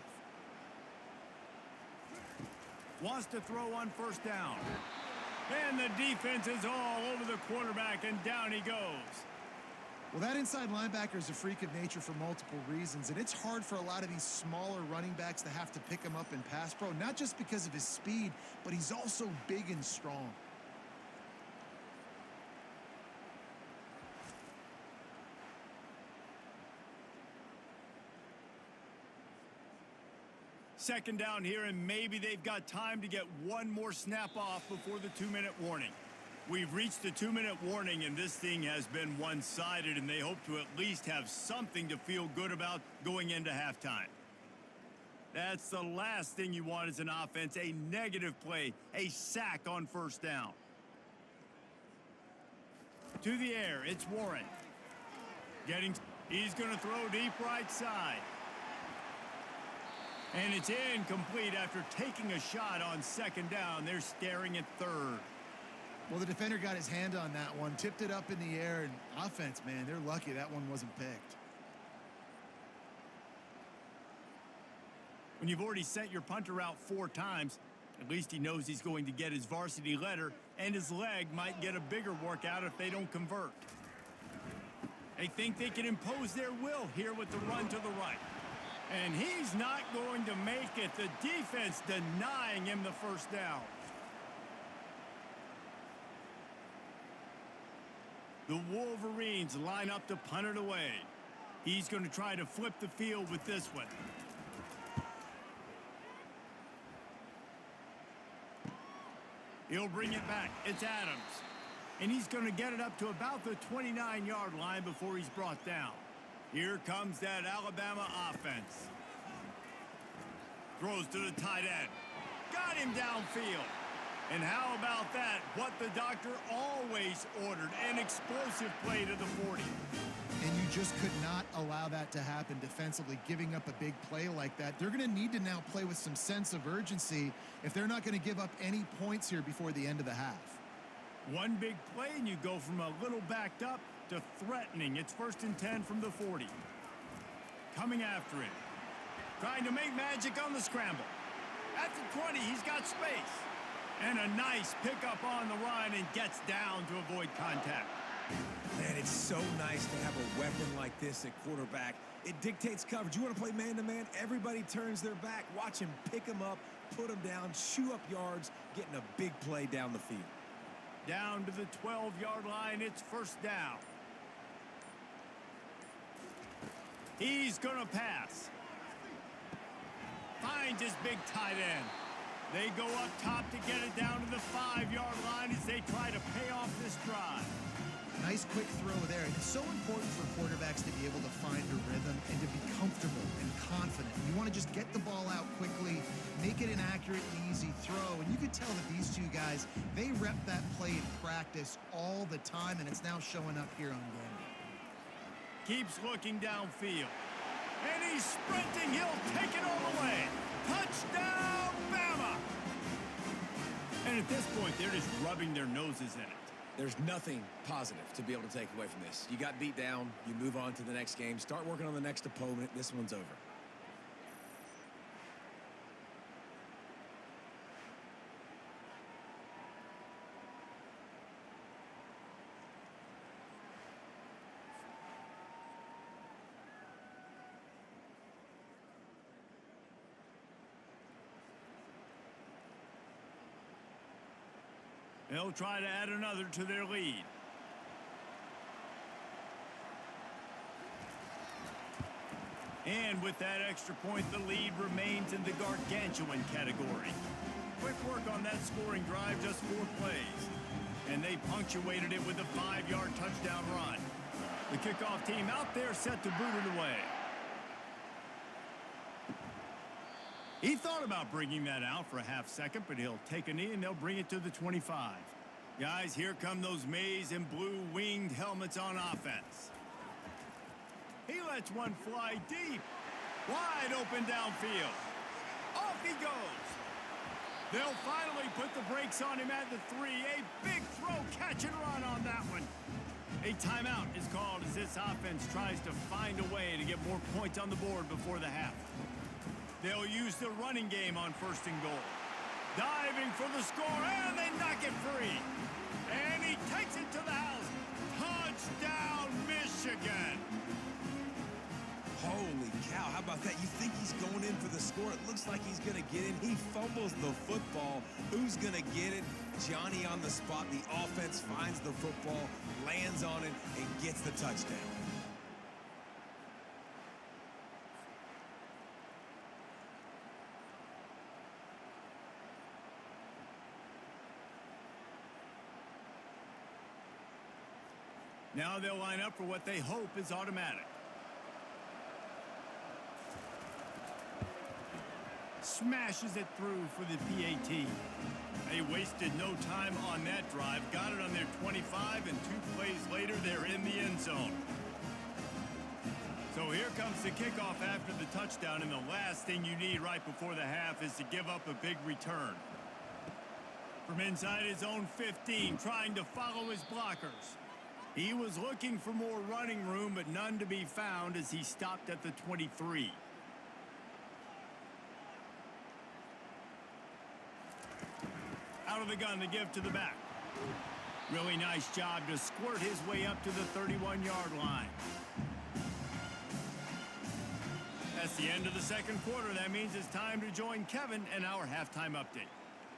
Wants to throw on 1st down. And the defense is all over the quarterback, and down he goes. Well, that inside linebacker is a freak of nature for multiple reasons, and it's hard for a lot of these smaller running backs to have to pick him up in pass pro, not just because of his speed, but he's also big and strong. Second down here, and maybe they've got time to get one more snap off before the 2-minute warning. We've reached the 2-minute warning, and this thing has been one-sided, and they hope to at least have something to feel good about going into halftime. That's the last thing you want as an offense, a negative play, a sack on 1st down. To the air, it's Warren. He's going to throw deep right side. And it's incomplete after taking a shot on 2nd down. They're staring at 3rd. Well, the defender got his hand on that one, tipped it up in the air, and offense, man, they're lucky that one wasn't picked. When you've already sent your punter out 4 times, at least he knows he's going to get his varsity letter, and his leg might get a bigger workout if they don't convert. They think they can impose their will here with the run to the right. And he's not going to make it. The defense denying him the 1st down. The Wolverines line up to punt it away. He's going to try to flip the field with this one. He'll bring it back. It's Adams. And he's going to get it up to about the 29-yard line before he's brought down. Here comes that Alabama offense. Throws to the tight end. Got him downfield. And how about that? What the doctor always ordered, an explosive play to the 40. And you just could not allow that to happen defensively, giving up a big play like that. They're going to need to now play with some sense of urgency if they're not going to give up any points here before the end of the half. One big play, and you go from a little backed up to threatening. It's 1st and 10 from the 40. Coming after him. Trying to make magic on the scramble. At the 20, he's got space. And a nice pickup on the run and gets down to avoid contact. Man, it's so nice to have a weapon like this at quarterback. It dictates coverage. You want to play man-to-man? Everybody turns their back. Watch him pick him up, put him down, chew up yards, getting a big play down the field. Down to the 12-yard line, it's 1st down. He's going to pass. Finds his big tight end. They go up top to get it down to the 5-yard line as they try to pay off this drive. Nice quick throw there. It's so important for quarterbacks to be able to find a rhythm and to be comfortable and confident. You want to just get the ball out quickly, make it an accurate and easy throw. And you could tell that these two guys, they rep that play in practice all the time, and it's now showing up here on game day. Keeps looking downfield. And he's sprinting. He'll take it all the way. Touchdown, Bama! And at this point, they're just rubbing their noses in it. There's nothing positive to be able to take away from this. You got beat down. You move on to the next game. Start working on the next opponent. This one's over. They'll try to add another to their lead. And with that extra point, the lead remains in the gargantuan category. Quick work on that scoring drive, just 4 plays. And they punctuated it with a 5-yard touchdown run. The kickoff team out there set to boot it away. He thought about bringing that out for a half second, but he'll take a knee and they'll bring it to the 25. Guys, here come those maize and blue winged helmets on offense. He lets one fly deep. Wide open downfield. Off he goes. They'll finally put the brakes on him at the 3. A big throw, catch and run on that one. A timeout is called as this offense tries to find a way to get more points on the board before the half. They'll use the running game on 1st and goal. Diving for the score, and they knock it free. And he takes it to the house. Touchdown, Michigan. Holy cow, how about that? You think he's going in for the score. It looks like he's going to get in. He fumbles the football. Who's going to get it? Johnny on the spot. The offense finds the football, lands on it, and gets the touchdown. Now they'll line up for what they hope is automatic. Smashes it through for the PAT. They wasted no time on that drive. Got it on their 25, and 2 plays later, they're in the end zone. So here comes the kickoff after the touchdown, and the last thing you need right before the half is to give up a big return. From inside his own 15, trying to follow his blockers. He was looking for more running room, but none to be found as he stopped at the 23. Out of the gun to give to the back. Really nice job to squirt his way up to the 31-yard line. That's the end of the second quarter. That means it's time to join Kevin in our halftime update.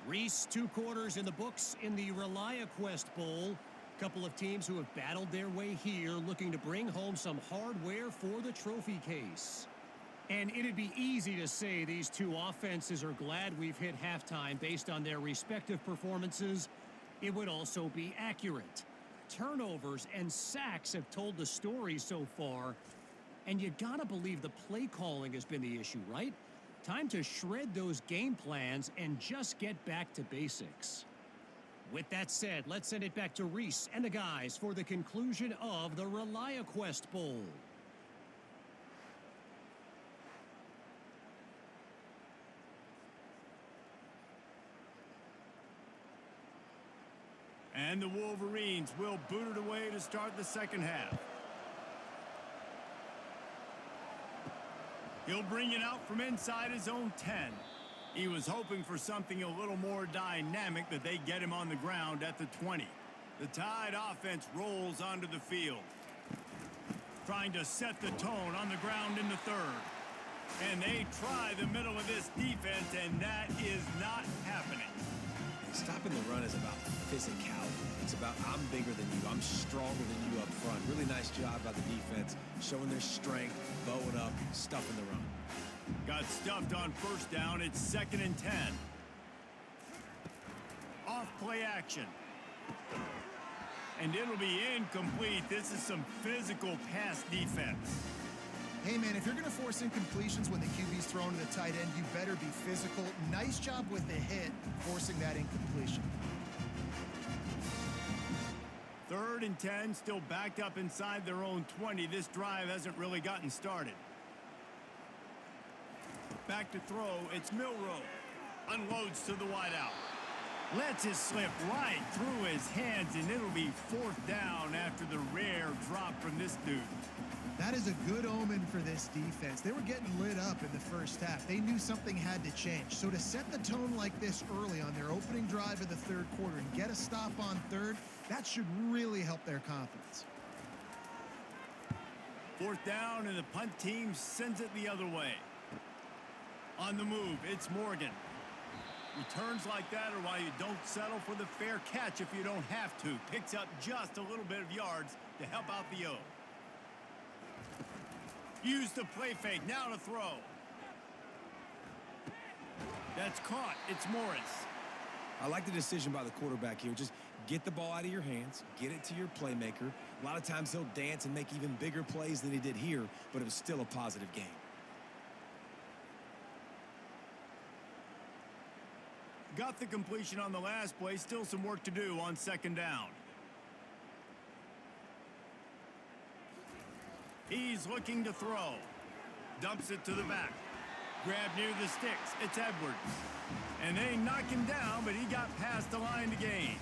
Reese, 2 quarters in the books in the ReliaQuest Bowl. Couple of teams who have battled their way here, looking to bring home some hardware for the trophy case. And it'd be easy to say these two offenses are glad we've hit halftime based on their respective performances. It would also be accurate. Turnovers and sacks have told the story so far. And you gotta believe the play calling has been the issue, right? Time to shred those game plans and just get back to basics. With that said, let's send it back to Reese and the guys for the conclusion of the ReliaQuest Bowl. And the Wolverines will boot it away to start the second half. He'll bring it out from inside his own 10. He was hoping for something a little more dynamic, but they get him on the ground at the 20. The Tide offense rolls onto the field, trying to set the tone on the ground in the third. And they try the middle of this defense, and that is not happening. Stopping the run is about physicality. It's about I'm bigger than you. I'm stronger than you up front. Really nice job by the defense, showing their strength, bowing up, stuffing the run. Got stuffed on first down. It's 2nd and 10. Off play action. And it'll be incomplete. This is some physical pass defense. Hey, man, if you're going to force incompletions when the QB's thrown to the tight end, you better be physical. Nice job with the hit, forcing that incompletion. 3rd and 10, still backed up inside their own 20. This drive hasn't really gotten started. Back to throw, it's Milroe. Unloads to the wideout. Lets it slip right through his hands, and it'll be 4th down after the rare drop from this dude. That is a good omen for this defense. They were getting lit up in the first half. They knew something had to change. So to set the tone like this early on their opening drive of the third quarter and get a stop on third, that should really help their confidence. 4th down, and the punt team sends it the other way. On the move, it's Morgan. Returns like that are why you don't settle for the fair catch if you don't have to. Picks up just a little bit of yards to help out the O. Use the play fake, now to throw. That's caught, it's Morris. I like the decision by the quarterback here. Just get the ball out of your hands, get it to your playmaker. A lot of times he'll dance and make even bigger plays than he did here, but it was still a positive game. Got the completion on the last play, still some work to do on 2nd down. He's looking to throw. Dumps it to the back. Grab near the sticks. It's Edwards. And they knock him down, but he got past the line to gain.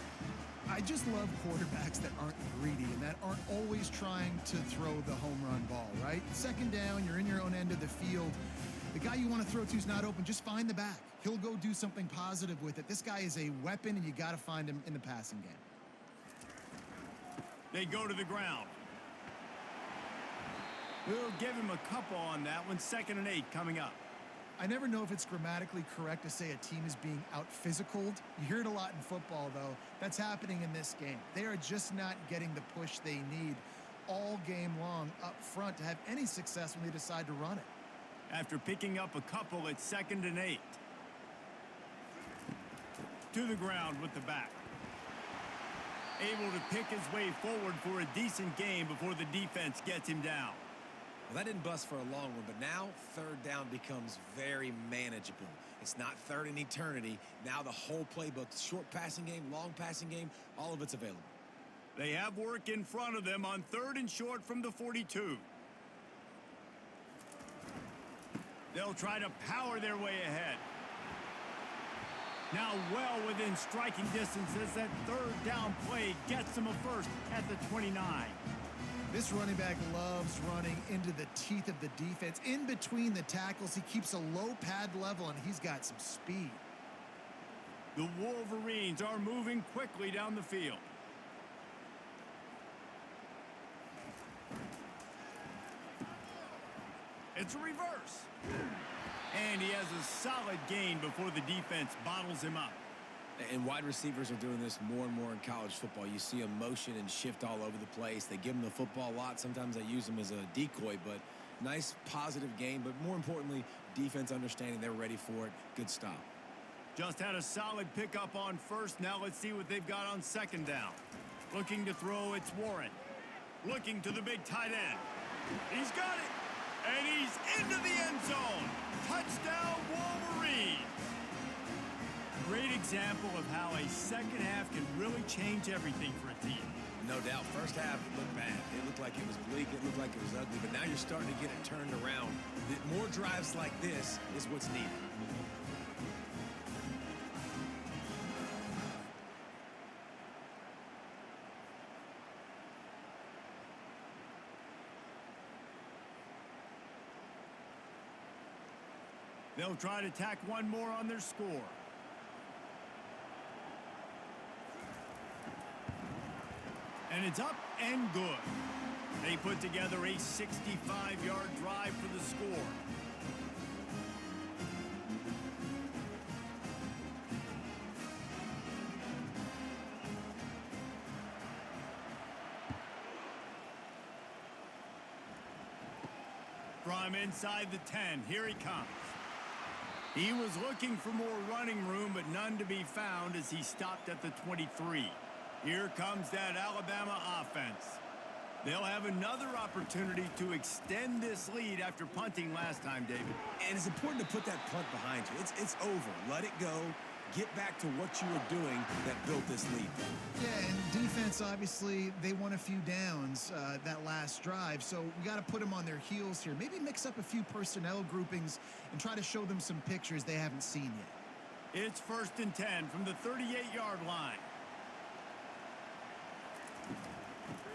I just love quarterbacks that aren't greedy and that aren't always trying to throw the home run ball, right? 2nd down, you're in your own end of the field. The guy you want to throw to is not open. Just find the back. He'll go do something positive with it. This guy is a weapon, and you got to find him in the passing game. They go to the ground. We'll give him a couple on that one. 2nd and 8 coming up. I never know if it's grammatically correct to say a team is being out-physicaled. You hear it a lot in football, though. That's happening in this game. They are just not getting the push they need all game long up front to have any success when they decide to run it. After picking up a couple, it's 2nd and 8. To the ground with the back. Able to pick his way forward for a decent game before the defense gets him down. Well, that didn't bust for a long one, but now 3rd down becomes very manageable. It's not 3rd in eternity. Now the whole playbook, short passing game, long passing game, all of it's available. They have work in front of them on 3rd and short from the 42. They'll try to power their way ahead. Now well within striking distance as that 3rd down play gets them a first at the 29. This running back loves running into the teeth of the defense. In between the tackles, he keeps a low pad level, and he's got some speed. The Wolverines are moving quickly down the field. It's a reverse. And he has a solid gain before the defense bottles him up. And wide receivers are doing this more and more in college football. You see them motion and shift all over the place. They give them the football a lot. Sometimes they use them as a decoy, but nice, positive game. But more importantly, defense understanding they're ready for it. Good stop. Just had a solid pickup on first. Now let's see what they've got on second down. Looking to throw, it's Warren. Looking to the big tight end. He's got it. And he's into the end zone. Touchdown, Wolverines. Great example of how a second half can really change everything for a team. No doubt. First half looked bad. It looked like it was bleak. It looked like it was ugly. But now you're starting to get it turned around. More drives like this is what's needed. They'll try to tack one more on their score. And it's up and good. They put together a 65-yard drive for the score. From inside the 10, here he comes. He was looking for more running room, but none to be found as he stopped at the 23. Here comes that Alabama offense. They'll have another opportunity to extend this lead after punting last time, David. And it's important to put that punt behind you. It's over. Let it go. Get back to what you were doing that built this lead. Yeah, and defense, obviously, they won a few downs that last drive, so we got to put them on their heels here. Maybe mix up a few personnel groupings and try to show them some pictures they haven't seen yet. It's 1st and 10 from the 38-yard line.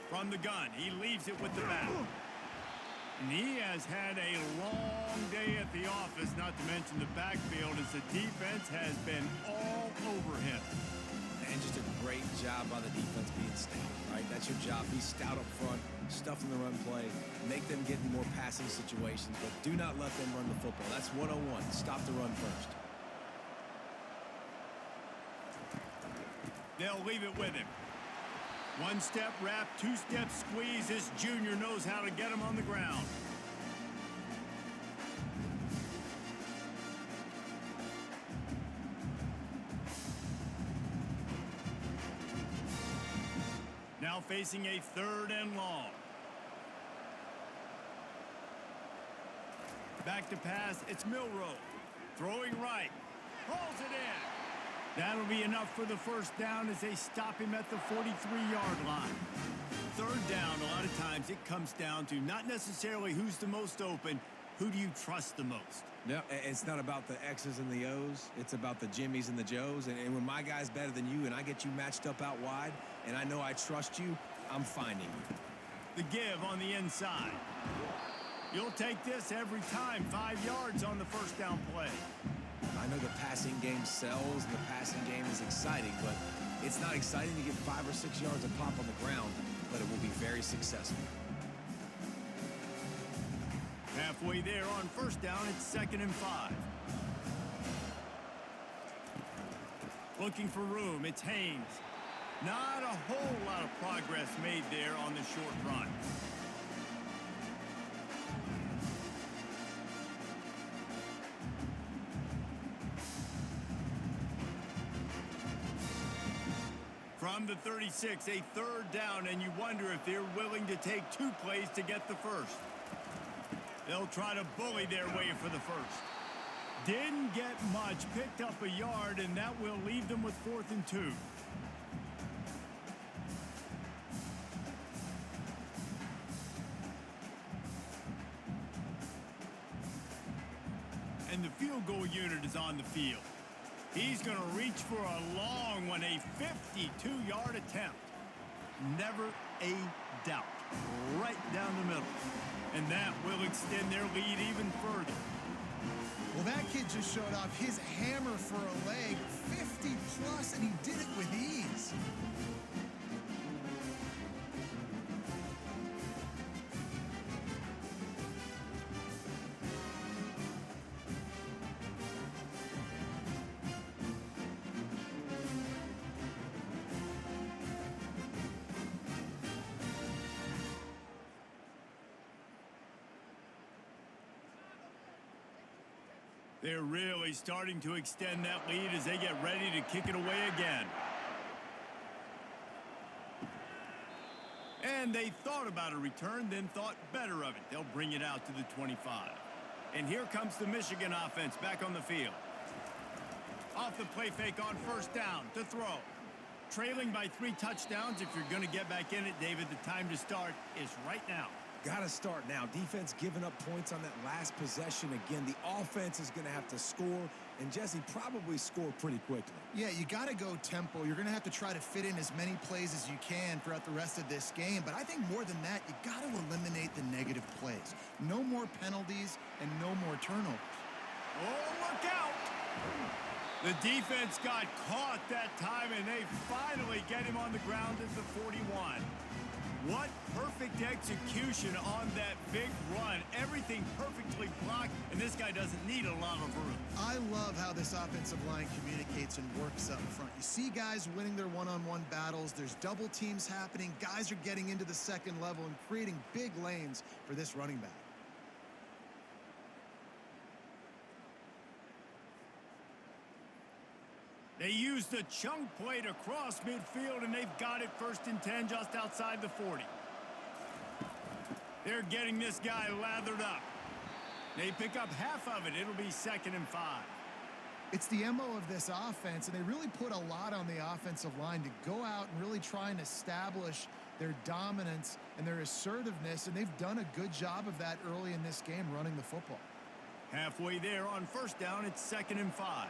From the gun, he leaves it with the back. And he has had a long day at the office, not to mention the backfield, as the defense has been all over him. And just a great job by the defense being stout, right? That's your job. Be stout up front, stuff in the run play, make them get in more passing situations, but do not let them run the football. That's 101. Stop the run first. They'll leave it with him. One-step wrap, two-step squeeze. This junior knows how to get him on the ground. Now facing a 3rd and long. Back to pass, it's Milroe. Throwing right. Hauls it in. That'll be enough for the first down as they stop him at the 43-yard line. 3rd down, a lot of times it comes down to not necessarily who's the most open, who do you trust the most? No, it's not about the X's and the O's. It's about the Jimmies and the Joes. And when my guy's better than you and I get you matched up out wide and I know I trust you, I'm finding you. The give on the inside. You'll take this every time. 5 yards on the first down play. I know the passing game sells and the passing game is exciting, but it's not exciting to get 5 or 6 yards of pop on the ground, but it will be very successful. Halfway there on first down, it's 2nd and 5. Looking for room, it's Haynes. Not a whole lot of progress made there on the short run. From the 36, a 3rd down, and you wonder if they're willing to take 2 plays to get the first. They'll try to bully their way for the first. Didn't get much, picked up a yard, and that will leave them with 4th and 2. And the field goal unit is on the field. He's going to reach for a long one, a 52-yard attempt. Never a doubt. Right down the middle. And that will extend their lead even further. Well, that kid just showed off his hammer for a leg, 50-plus, and he did it with ease. They're really starting to extend that lead as they get ready to kick it away again. And they thought about a return, then thought better of it. They'll bring it out to the 25. And here comes the Michigan offense back on the field. Off the play fake on first down to throw. Trailing by 3 touchdowns. If you're going to get back in it, David, the time to start is right now. Got to start now. Defense giving up points on that last possession. Again, the offense is going to have to score, and Jesse probably score pretty quickly. Yeah, you got to go tempo. You're going to have to try to fit in as many plays as you can throughout the rest of this game. But I think more than that, you got to eliminate the negative plays. No more penalties and no more turnovers. Oh, look out! The defense got caught that time, and they finally get him on the ground at the 41. What perfect execution on that big run. Everything perfectly blocked, and this guy doesn't need a lot of room. I love how this offensive line communicates and works up front. You see guys winning their one-on-one battles. There's double teams happening. Guys are getting into the second level and creating big lanes for this running back. They used the chunk play to cross midfield, and they've got it 1st and 10 just outside the 40. They're getting this guy lathered up. They pick up half of it. It'll be 2nd and 5. It's the MO of this offense, and they really put a lot on the offensive line to go out and really try and establish their dominance and their assertiveness, and they've done a good job of that early in this game running the football. Halfway there on 1st down, it's 2nd and 5.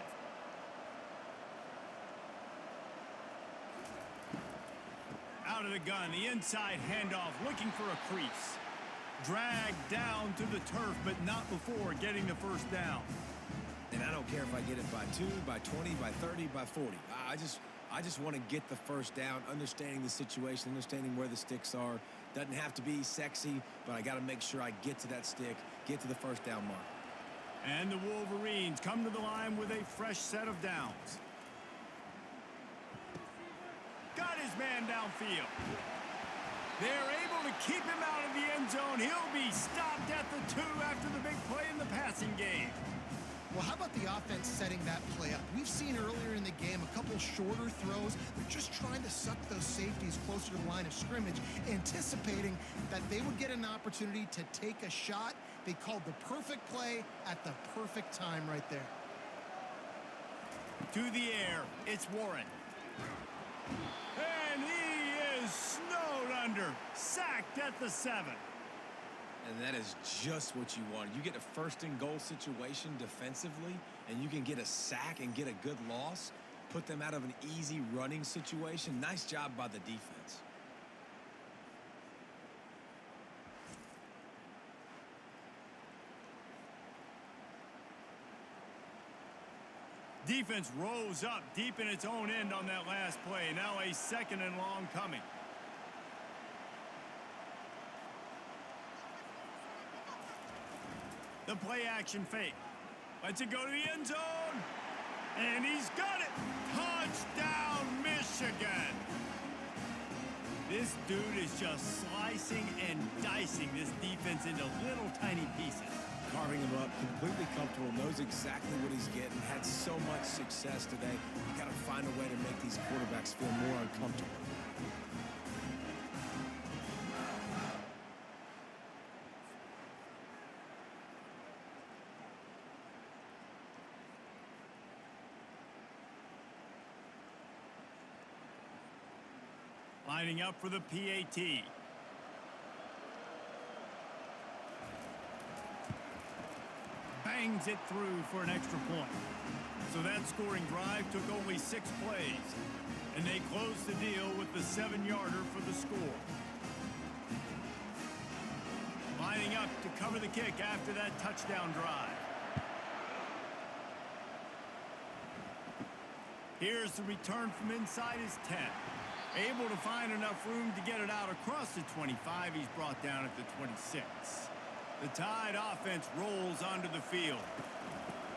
Out of the gun, the inside handoff, looking for a crease. Dragged down to the turf, but not before getting the 1st down. And I don't care if I get it by 2, by 20, by 30, by 40. I just want to get the 1st down, understanding the situation, understanding where the sticks are. Doesn't have to be sexy, but I got to make sure I get to that stick, get to the 1st down mark. And the Wolverines come to the line with a fresh set of downs. Got his man downfield. They're able to keep him out of the end zone. He'll be stopped at the 2 after the big play in the passing game. Well, how about the offense setting that play up? We've seen earlier in the game a couple shorter throws. They're just trying to suck those safeties closer to the line of scrimmage, anticipating that they would get an opportunity to take a shot. They called the perfect play at the perfect time right there. To the air, it's Warren. And he is snowed under, sacked at the 7. And that is just what you want. You get a 1st and goal situation defensively, and you can get a sack and get a good loss, put them out of an easy running situation. Nice job by the defense. Defense rose up deep in its own end on that last play. Now a 2nd and long coming. The play action fake. Lets it go to the end zone. And he's got it. Touchdown, Michigan. This dude is just slicing and dicing this defense into little tiny pieces. Carving him up, completely comfortable, knows exactly what he's getting, had so much success today. You got to find a way to make these quarterbacks feel more uncomfortable. Lining up for the PAT. Bangs it through for an extra point. So that scoring drive took only 6 plays. And they closed the deal with the 7-yarder for the score. Lining up to cover the kick after that touchdown drive. Here's the return from inside his 10. Able to find enough room to get it out across the 25. He's brought down at the 26. The Tide offense rolls onto the field.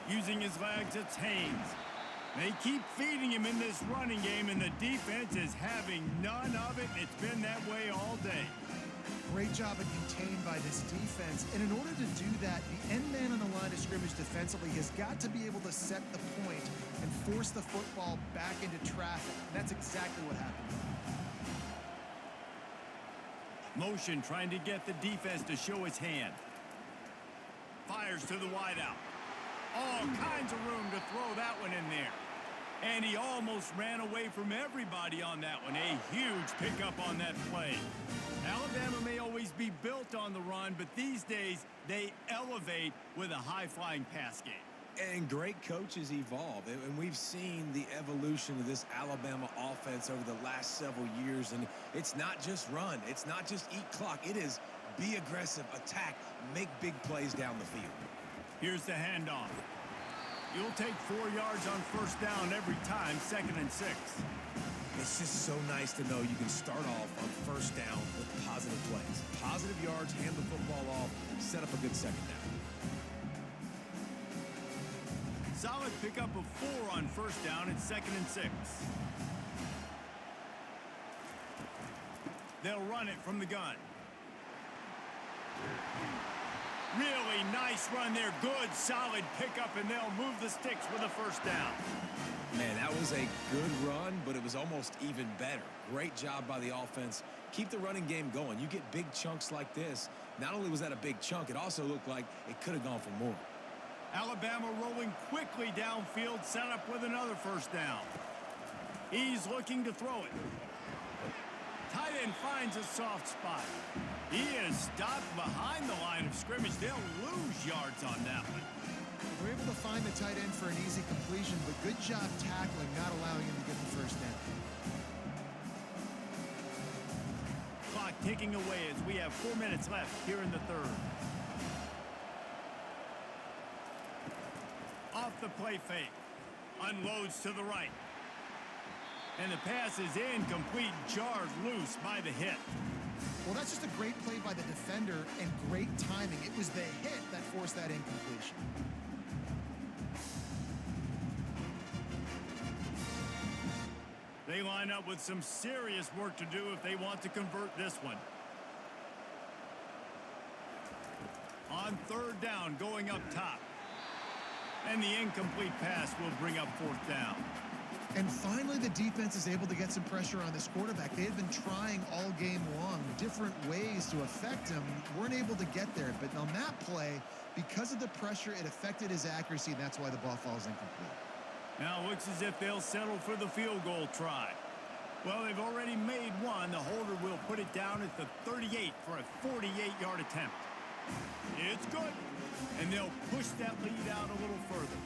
Using his legs, it's Haynes. They keep feeding him in this running game, and the defense is having none of it, and it's been that way all day. Great job of contained by this defense. And in order to do that, the end man on the line of scrimmage defensively has got to be able to set the point and force the football back into traffic. And that's exactly what happened. Motion trying to get the defense to show his hand. Fires to the wideout. All kinds of room to throw that one in there. And he almost ran away from everybody on that one. A huge pickup on that play. Alabama may always be built on the run, but these days they elevate with a high-flying pass game. And great coaches evolve, and we've seen the evolution of this Alabama offense over the last several years, and it's not just run, it's not just eat clock, it is be aggressive, attack, make big plays down the field. Here's the handoff. You'll take 4 yards on first down every time, 2nd and 6. It's just so nice to know you can start off on first down with positive plays. Positive yards, hand the football off, set up a good second down. Solid pickup of 4 on first down at 2nd and 6. They'll run it from the gun. Really nice run there. Good, solid pickup, and they'll move the sticks with a first down. Man, that was a good run, but it was almost even better. Great job by the offense. Keep the running game going. You get big chunks like this. Not only was that a big chunk, it also looked like it could have gone for more. Alabama rolling quickly downfield, set up with another first down. He's looking to throw it. Tight end finds a soft spot. He is stopped behind the line of scrimmage. They'll lose yards on that one. They're able to find the tight end for an easy completion, but good job tackling, not allowing him to get the first down. Clock ticking away as we have 4 minutes left here in the third. Off the play fake. Unloads to the right. And the pass is incomplete, jarred loose by the hit. Well, that's just a great play by the defender and great timing. It was the hit that forced that incompletion. They line up with some serious work to do if they want to convert this one. On third down, going up top. And the incomplete pass will bring up 4th down. And finally, the defense is able to get some pressure on this quarterback. They had been trying all game long, different ways to affect him. Weren't able to get there. But on that play, because of the pressure, it affected his accuracy, and that's why the ball falls incomplete. Now it looks as if they'll settle for the field goal try. Well, they've already made one. The holder will put it down at the 38 for a 48-yard attempt. It's good. And they'll push that lead out a little further.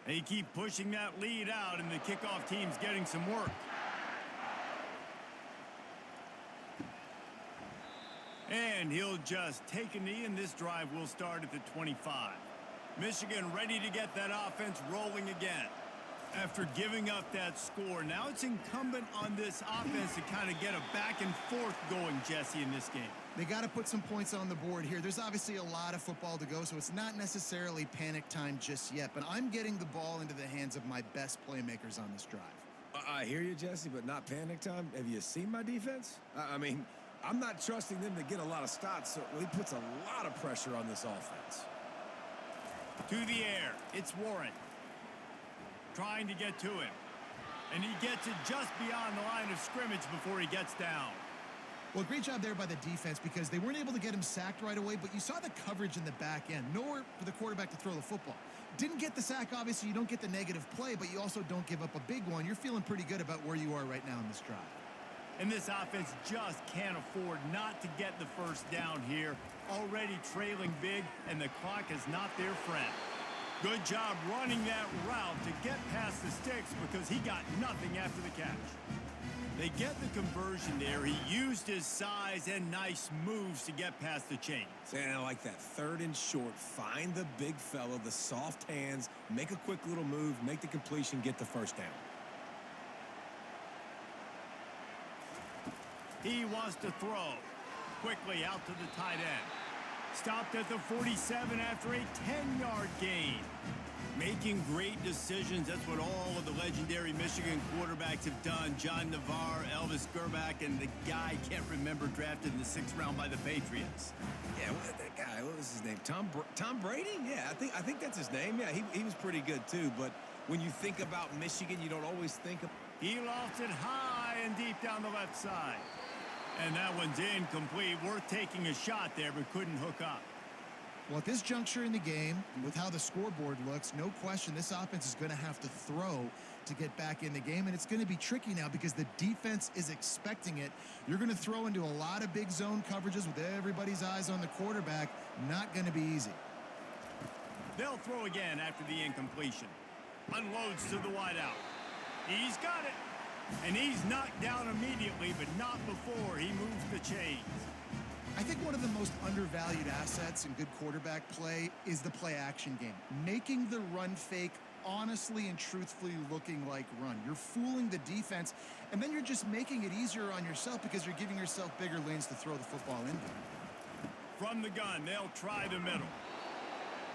They keep pushing that lead out, and the kickoff team's getting some work. And he'll just take a knee, and this drive will start at the 25. Michigan ready to get that offense rolling again. After giving up that score, now it's incumbent on this offense to kind of get a back and forth going, Jesse, in this game. They got to put some points on the board here. There's obviously a lot of football to go, so it's not necessarily panic time just yet, but I'm getting the ball into the hands of my best playmakers on this drive. I hear you, Jesse, but not panic time. Have you seen my defense? I mean, I'm not trusting them to get a lot of stops, so he puts a lot of pressure on this offense. To the air, it's Warren. Trying to get to him. And he gets it just beyond the line of scrimmage before he gets down. Well, great job there by the defense because they weren't able to get him sacked right away, but you saw the coverage in the back end. Nowhere for the quarterback to throw the football. Didn't get the sack, obviously. You don't get the negative play, but you also don't give up a big one. You're feeling pretty good about where you are right now in this drive. And this offense just can't afford not to get the first down here. Already trailing big, and the clock is not their friend. Good job running that route to get past the sticks because he got nothing after the catch. They get the conversion there. He used his size and nice moves to get past the chains. And I like that. 3rd and short. Find the big fellow, the soft hands, make a quick little move, make the completion, get the first down. He wants to throw. Quickly out to the tight end. Stopped at the 47 after a 10-yard gain. Making great decisions. That's what all of the legendary Michigan quarterbacks have done. John Navarre, Elvis Gerbach, and the guy I can't remember drafted in the 6th round by the Patriots. Yeah, that guy, what was his name? Tom Brady? Yeah, I think that's his name. Yeah, he was pretty good too. But when you think about Michigan, you don't always think of... He lofts it high and deep down the left side. And that one's incomplete. Worth taking a shot there, but couldn't hook up. Well, at this juncture in the game, with how the scoreboard looks, no question this offense is going to have to throw to get back in the game, and it's going to be tricky now because the defense is expecting it. You're going to throw into a lot of big zone coverages with everybody's eyes on the quarterback. Not going to be easy. They'll throw again after the incompletion. Unloads to the wideout. He's got it. And he's knocked down immediately, but not before he moves the chains. I think one of the most undervalued assets in good quarterback play is the play-action game. Making the run fake honestly and truthfully looking like run. You're fooling the defense, and then you're just making it easier on yourself because you're giving yourself bigger lanes to throw the football into. From the gun, they'll try the middle.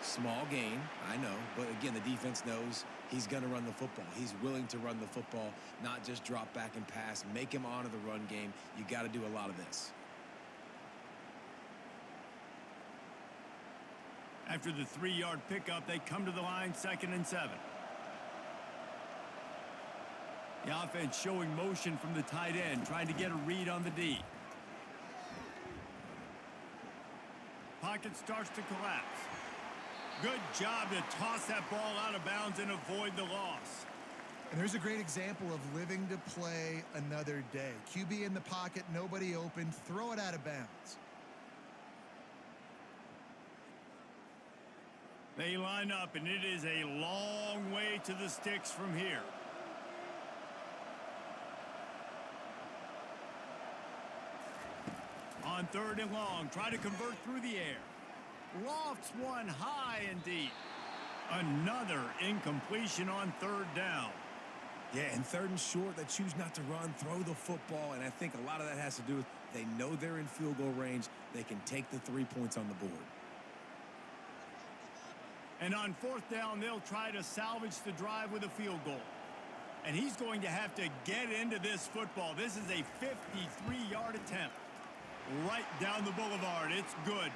Small gain, I know, but again, the defense knows he's going to run the football. He's willing to run the football, not just drop back and pass. Make him honor the run game. You got to do a lot of this. After the 3-yard pickup, they come to the line 2nd and 7. The offense showing motion from the tight end, trying to get a read on the D. Pocket starts to collapse. Good job to toss that ball out of bounds and avoid the loss. And there's a great example of living to play another day. QB in the pocket, nobody open, throw it out of bounds. They line up, and it is a long way to the sticks from here. On 3rd and long, try to convert through the air. Lofts one high and deep. Another incompletion on 3rd down. Yeah, and 3rd and short, they choose not to run, throw the football, and I think a lot of that has to do with they know they're in field goal range. They can take the 3 points on the board. And on 4th down, they'll try to salvage the drive with a field goal. And he's going to have to get into this football. This is a 53-yard attempt. Right down the boulevard. It's good.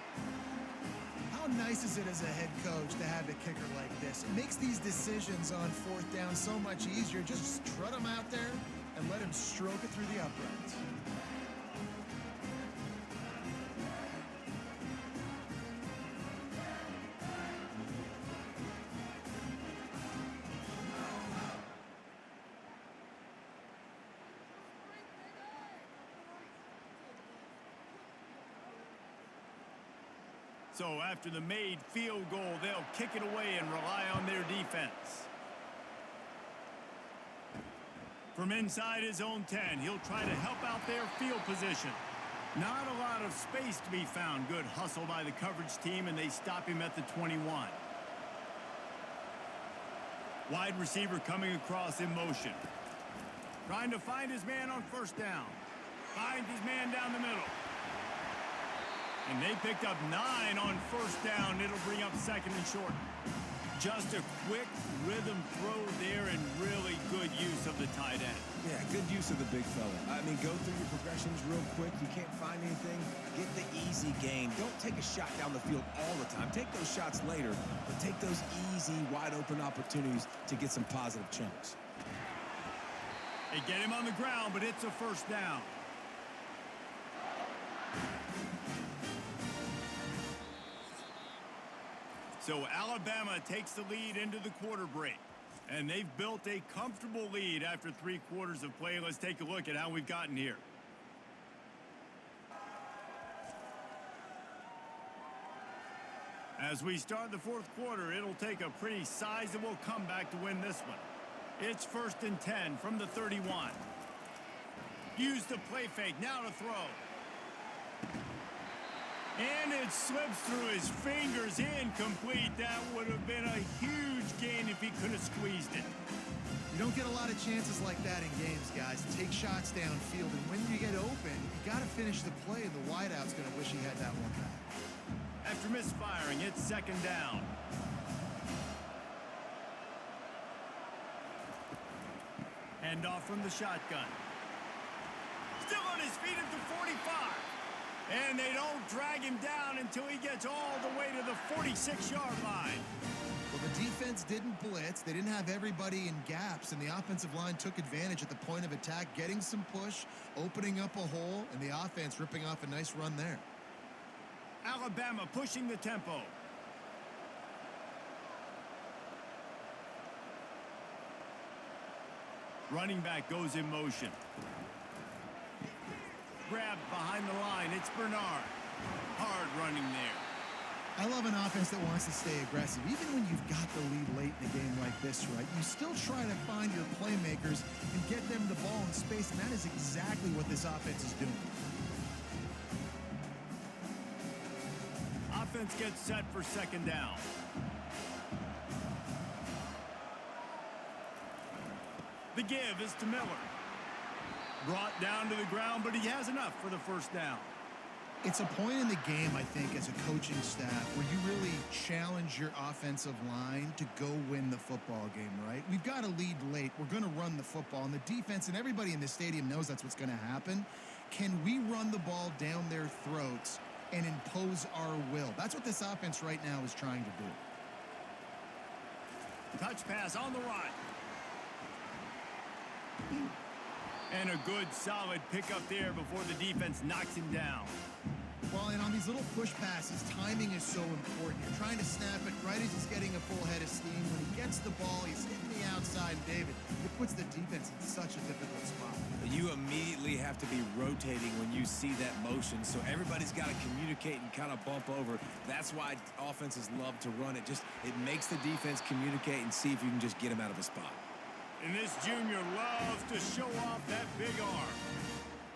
How nice is it as a head coach to have a kicker like this? It makes these decisions on 4th down so much easier. Just strut him out there and let him stroke it through the uprights. So after the made field goal, they'll kick it away and rely on their defense. From inside his own 10, he'll try to help out their field position. Not a lot of space to be found. Good hustle by the coverage team, and they stop him at the 21. Wide receiver coming across in motion. Trying to find his man on 1st down. Finds his man down the middle. And they picked up 9 on 1st down. It'll bring up 2nd and short. Just a quick rhythm throw there and really good use of the tight end. Yeah, good use of the big fella. I mean, go through your progressions real quick. You can't find anything. Get the easy gain. Don't take a shot down the field all the time. Take those shots later, but take those easy, wide-open opportunities to get some positive chunks. They get him on the ground, but it's a 1st down. So Alabama takes the lead into the quarter break. And they've built a comfortable lead after 3 quarters of play. Let's take a look at how we've gotten here. As we start the 4th quarter, it'll take a pretty sizable comeback to win this one. It's 1st and 10 from the 31. Use the play fake. Now to throw. And it slips through his fingers. Incomplete. That would have been a huge gain if he could have squeezed it. You don't get a lot of chances like that in games, guys. Take shots downfield, and when you get open, you got to finish the play, and the wideout's going to wish he had that one back. After misfiring, it's second down. Hand off from the shotgun. Still on his feet at the 45. And they don't drag him down until he gets all the way to the 46-yard line. Well, the defense didn't blitz. They didn't have everybody in gaps, and the offensive line took advantage at the point of attack, getting some push, opening up a hole, and the offense ripping off a nice run there. Alabama pushing the tempo. Running back goes in motion. Grabbed behind the line. It's Bernard. Hard running there. I love an offense that wants to stay aggressive. Even when you've got the lead late in a game like this, right, you still try to find your playmakers and get them the ball in space, and that is exactly what this offense is doing. Offense gets set for second down. The give is to Miller. Brought down to the ground, but he has enough for the first down. It's a point in the game, I think, as a coaching staff where you really challenge your offensive line to go win the football game, right? We've got to lead late. We're going to run the football, and the defense and everybody in the stadium knows that's what's going to happen. Can we run the ball down their throats and impose our will? That's what this offense right now is trying to do. Touch pass on the run. And a good, solid pickup there before the defense knocks him down. Well, and on these little push passes, timing is so important. You're trying to snap it right as he's getting a full head of steam. When he gets the ball, he's hitting the outside, David. It puts the defense in such a difficult spot. You immediately have to be rotating when you see that motion, so everybody's got to communicate and kind of bump over. That's why offenses love to run it. It makes the defense communicate and see if you can just get him out of a spot. And this junior loves to show off that big arm.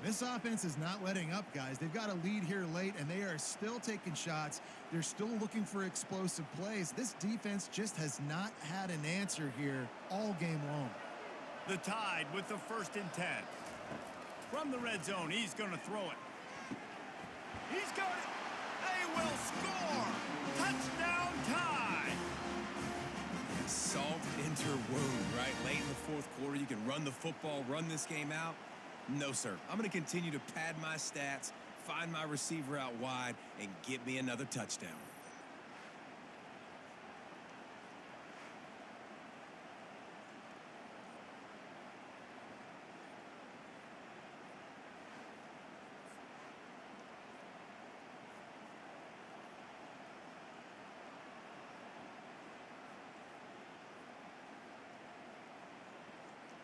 This offense is not letting up, guys. They've got a lead here late, and they are still taking shots. They're still looking for explosive plays. This defense just has not had an answer here all game long. The Tide with the 1st and 10. From the red zone, he's going to throw it. He's got it. They will score. Touchdown Tide. Salt into wound, right? Late in the 4th quarter, you can run the football, run this game out. No, sir. I'm going to continue to pad my stats, find my receiver out wide, and get me another touchdown.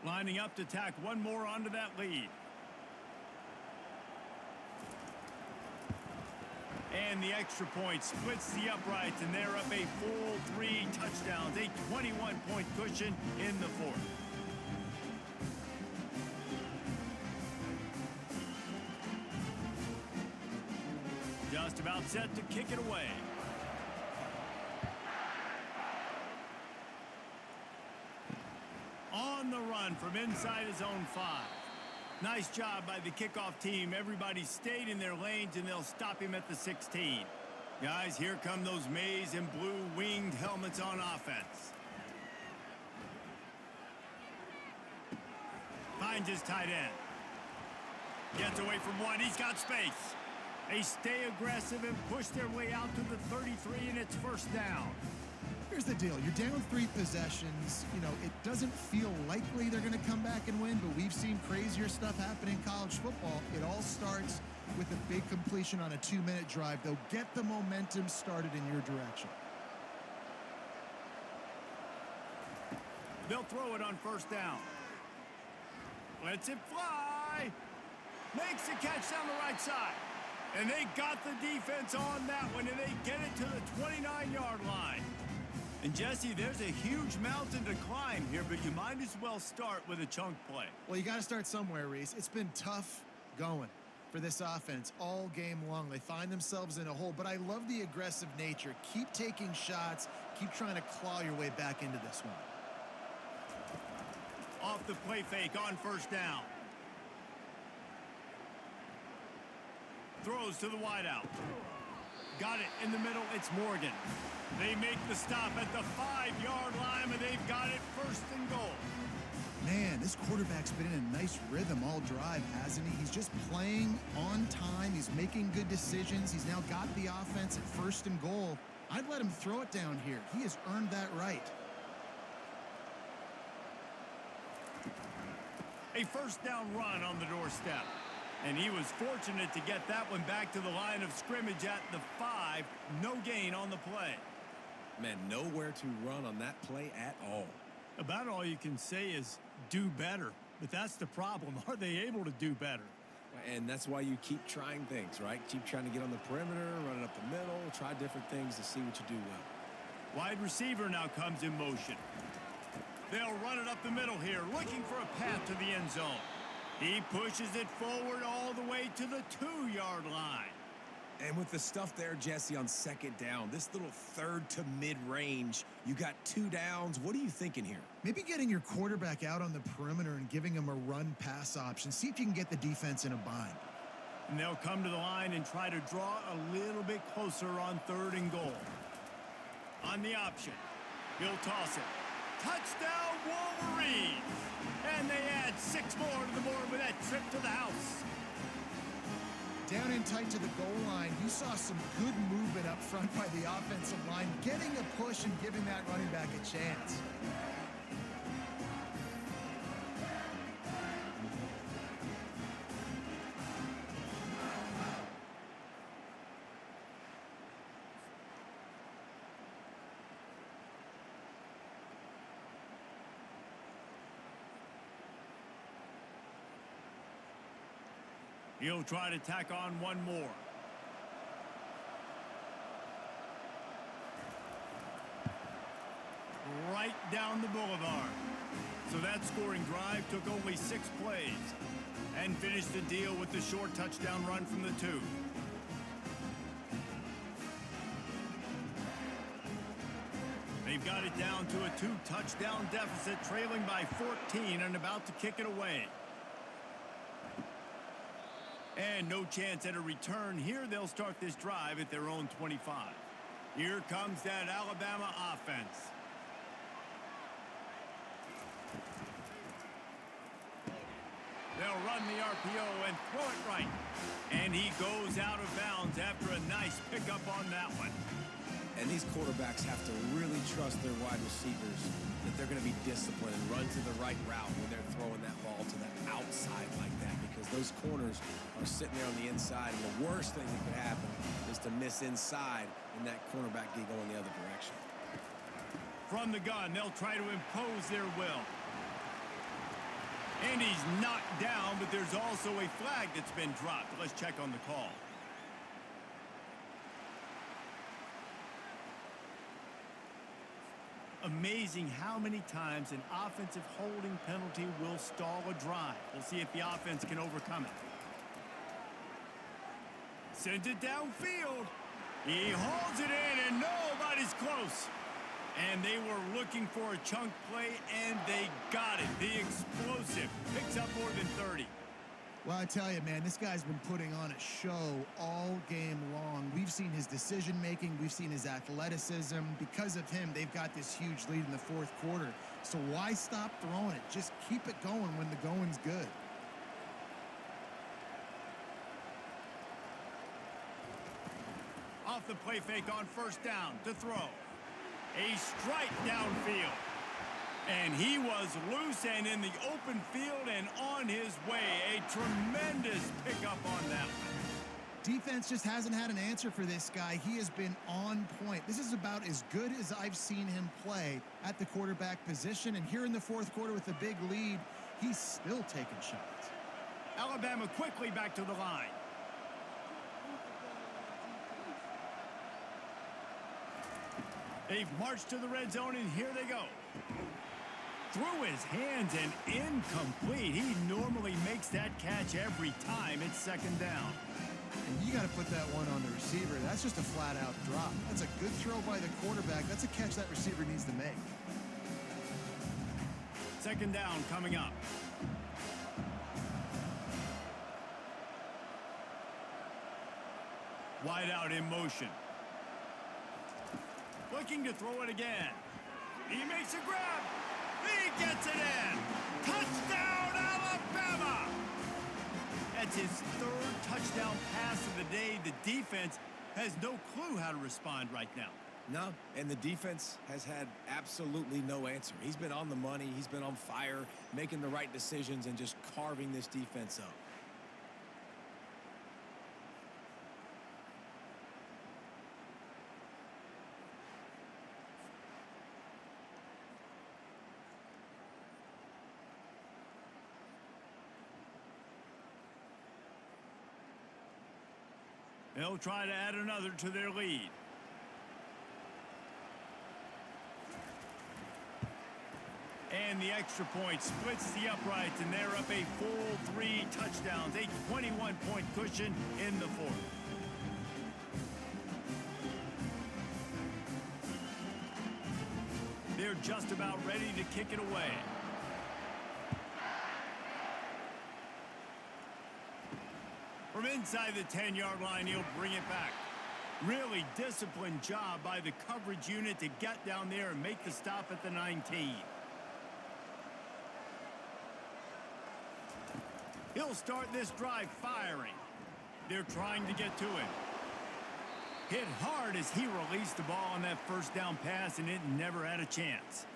Lining up to tack one more onto that lead. And the extra point splits the uprights, and they're up a full 3 touchdowns, a 21-point cushion in the 4th. Just about set to kick it away. On the run from inside his own 5. Nice job by the kickoff team. Everybody stayed in their lanes, and they'll stop him at the 16. Guys, here come those maize and blue winged helmets on offense. Finds his tight end. Gets away from one. He's got space. They stay aggressive and push their way out to the 33, and it's 1st down. Here's the deal. You're down 3 possessions. You know, it doesn't feel likely they're going to come back and win, but we've seen crazier stuff happen in college football. It all starts with a big completion on a 2-minute drive. They'll get the momentum started in your direction. They'll throw it on 1st down. Lets it fly. Makes the catch down the right side. And they got the defense on that one, and they get it to the 29-yard line. And Jesse, there's a huge mountain to climb here, but you might as well start with a chunk play. Well, you got to start somewhere, Reese. It's been tough going for this offense all game long. They find themselves in a hole, but I love the aggressive nature. Keep taking shots. Keep trying to claw your way back into this one. Off the play fake on first down. Throws to the wideout. Got it in the middle. It's Morgan. They make the stop at the 5-yard line, and they've got it first and goal. Man, this quarterback's been in a nice rhythm all drive, hasn't he? He's just playing on time. He's making good decisions. He's now got the offense at first and goal. I'd let him throw it down here. He has earned that right. A first down run on the doorstep. And he was fortunate to get that one back to the line of scrimmage at the 5. No gain on the play. Man, nowhere to run on that play at all. About all you can say is do better. But that's the problem. Are they able to do better? And that's why you keep trying things, right? Keep trying to get on the perimeter, run it up the middle, try different things to see what you do well. Wide receiver now comes in motion. They'll run it up the middle here, looking for a path to the end zone. He pushes it forward all the way to the 2-yard line. And with the stuff there, Jesse, on second down, this little third to mid-range, you got 2 downs. What are you thinking here? Maybe getting your quarterback out on the perimeter and giving him a run-pass option. See if you can get the defense in a bind. And they'll come to the line and try to draw a little bit closer on 3rd and goal. On the option, he'll toss it. Touchdown, Wolverines! And they add 6 more to the board with that trip to the house. Down in tight to the goal line, you saw some good movement up front by the offensive line, getting a push and giving that running back a chance. He'll try to tack on one more. Right down the boulevard. So that scoring drive took only 6 plays and finished the deal with the short touchdown run from the 2. They've got it down to a 2-touchdown deficit, trailing by 14 and about to kick it away. And no chance at a return here. They'll start this drive at their own 25. Here comes that Alabama offense. They'll run the RPO and throw it right. And he goes out of bounds after a nice pickup on that one. And these quarterbacks have to really trust their wide receivers that they're going to be disciplined and run to the right route when they're throwing that ball to the outside like that, because those corners are sitting there on the inside, and the worst thing that could happen is to miss inside and that cornerback get going the other direction. From the gun, they'll try to impose their will. And he's knocked down, but there's also a flag that's been dropped. Let's check on the call. Amazing how many times an offensive holding penalty will stall a drive. We'll see if the offense can overcome it. Sends it downfield. He hauls it in, and nobody's close. And they were looking for a chunk play, and they got it. The explosive picks up more than 30. Well, I tell you, man, this guy's been putting on a show all game long. We've seen his decision-making. We've seen his athleticism. Because of him, they've got this huge lead in the 4th quarter. So why stop throwing it? Just keep it going when the going's good. Off the play fake on first down to throw. A strike downfield. And he was loose and in the open field and on his way. A tremendous pickup on that one. Defense just hasn't had an answer for this guy. He has been on point. This is about as good as I've seen him play at the quarterback position. And here in the 4th quarter with a big lead, he's still taking shots. Alabama quickly back to the line. They've marched to the red zone, and here they go. Through his hands and incomplete. He normally makes that catch every time. It's second down. And you got to put that one on the receiver. That's just a flat-out drop. That's a good throw by the quarterback. That's a catch that receiver needs to make. Second down coming up. Wide out in motion. Looking to throw it again. He makes a grab. He gets it in. Touchdown, Alabama! That's his third touchdown pass of the day. The defense has no clue how to respond right now. No, and the defense has had absolutely no answer. He's been on the money. He's been on fire, making the right decisions and just carving this defense up. They'll try to add another to their lead. And the extra point splits the uprights, and they're up a full 3 touchdowns, a 21-point cushion in the fourth. They're just about ready to kick it away. From inside the 10-yard line, he'll bring it back. Really disciplined job by the coverage unit to get down there and make the stop at the 19. He'll start this drive firing. They're trying to get to him. Hit hard as he released the ball on that first down pass, and it never had a chance.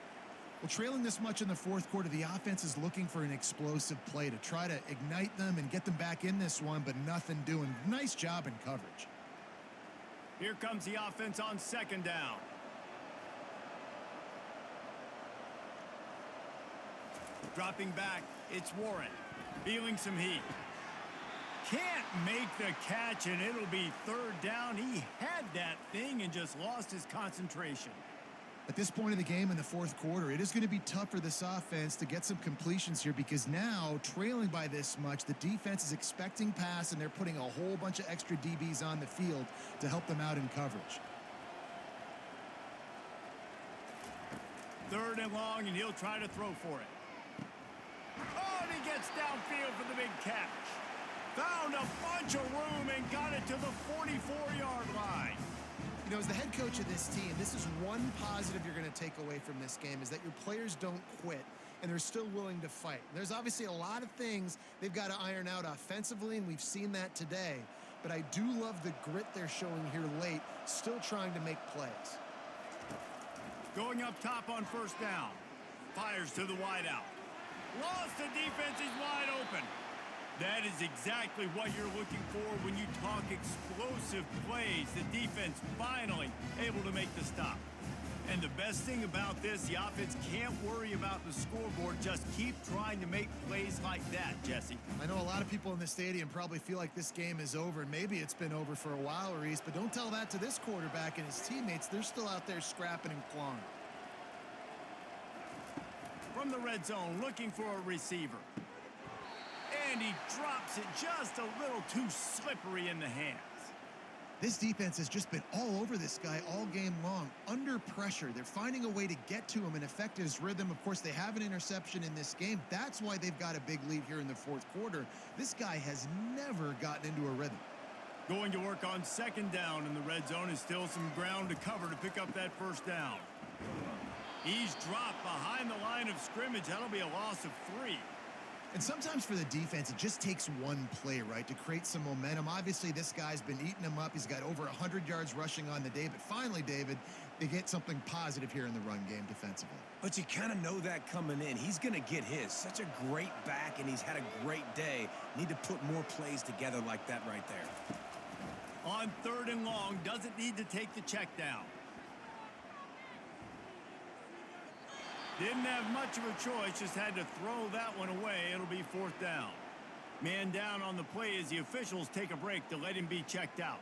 Well, trailing this much in the fourth quarter, the offense is looking for an explosive play to try to ignite them and get them back in this one, but nothing doing. Nice job in coverage. Here comes the offense on second down. Dropping back, it's Warren. Feeling some heat. Can't make the catch, and it'll be third down. He had that thing and just lost his concentration. At this point of the game in the fourth quarter, it is going to be tough for this offense to get some completions here because now, trailing by this much, the defense is expecting pass, and they're putting a whole bunch of extra DBs on the field to help them out in coverage. Third and long, and he'll try to throw for it. Oh, and he gets downfield for the big catch. Found a bunch of room and got it to the 44-yard line. You know, as the head coach of this team, this is one positive you're going to take away from this game, is that your players don't quit, and they're still willing to fight. There's obviously a lot of things they've got to iron out offensively, and we've seen that today. But I do love the grit they're showing here late, still trying to make plays. Going up top on first down. Fires to the wideout. Lost the defense is wide open. That is exactly what you're looking for when you talk explosive plays. The defense finally able to make the stop. And the best thing about this, the offense can't worry about the scoreboard. Just keep trying to make plays like that, Jesse. I know a lot of people in the stadium probably feel like this game is over. Maybe it's been over for a while, Reese, but don't tell that to this quarterback and his teammates. They're still out there scrapping and clawing. From the red zone, looking for a receiver. And he drops it just a little too slippery in the hands. This defense has just been all over this guy all game long. Under pressure, they're finding a way to get to him and affect his rhythm. Of course, they have an interception in this game. That's why they've got a big lead here in the fourth quarter. This guy has never gotten into a rhythm. Going to work on second down in the red zone is still some ground to cover to pick up that first down. He's dropped behind the line of scrimmage. That'll be a loss of 3. And sometimes for the defense, it just takes one play, right, to create some momentum. Obviously, this guy's been eating them up. He's got over 100 yards rushing on the day. But finally, David, they get something positive here in the run game defensively. But you kind of know that coming in. He's going to get his. Such a great back, and he's had a great day. Need to put more plays together like that right there. On third and long, doesn't need to take the check down. Didn't have much of a choice, just had to throw that one away. It'll be fourth down. Man down on the play as the officials take a break to let him be checked out.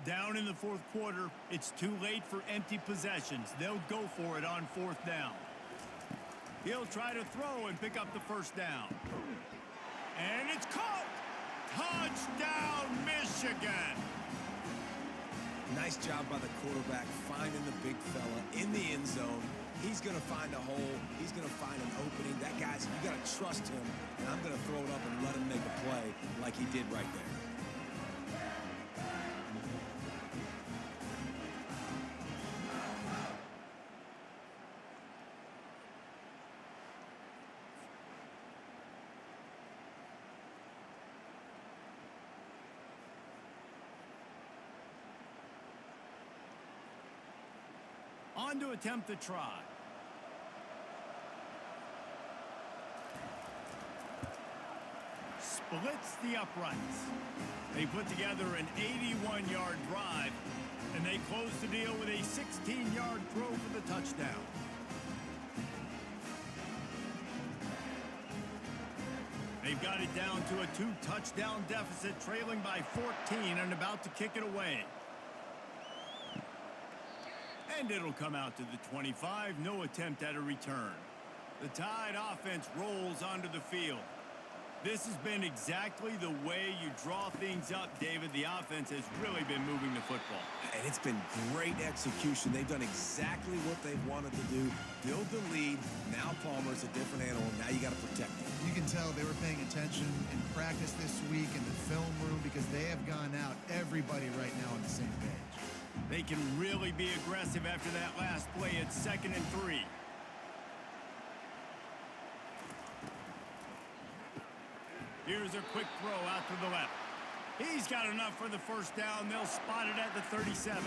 Down in the fourth quarter, it's too late for empty possessions. They'll go for it on fourth down. He'll try to throw and pick up the first down. And it's caught! Touchdown, Michigan! Nice job by the quarterback finding the big fella in the end zone. He's going to find a hole. He's going to find an opening. That guy's, you got to trust him, and I'm going to throw it up and let him make a play like he did right there. On to attempt the try. Splits the uprights. They put together an 81-yard drive, and they close the deal with a 16-yard throw for the touchdown. They've got it down to a 2-touchdown deficit, trailing by 14 and about to kick it away. And it'll come out to the 25, no attempt at a return. The Tide offense rolls onto the field. This has been exactly the way you draw things up, David. The offense has really been moving the football. And it's been great execution. They've done exactly what they've wanted to do. Build the lead. Now Palmer's a different animal. Now you got to protect him. You can tell they were paying attention in practice this week in the film room because they have gone out, everybody right now on the same page. They can really be aggressive after that last play at 2nd and 3. Here's a quick throw out to the left. He's got enough for the first down. They'll spot it at the 37.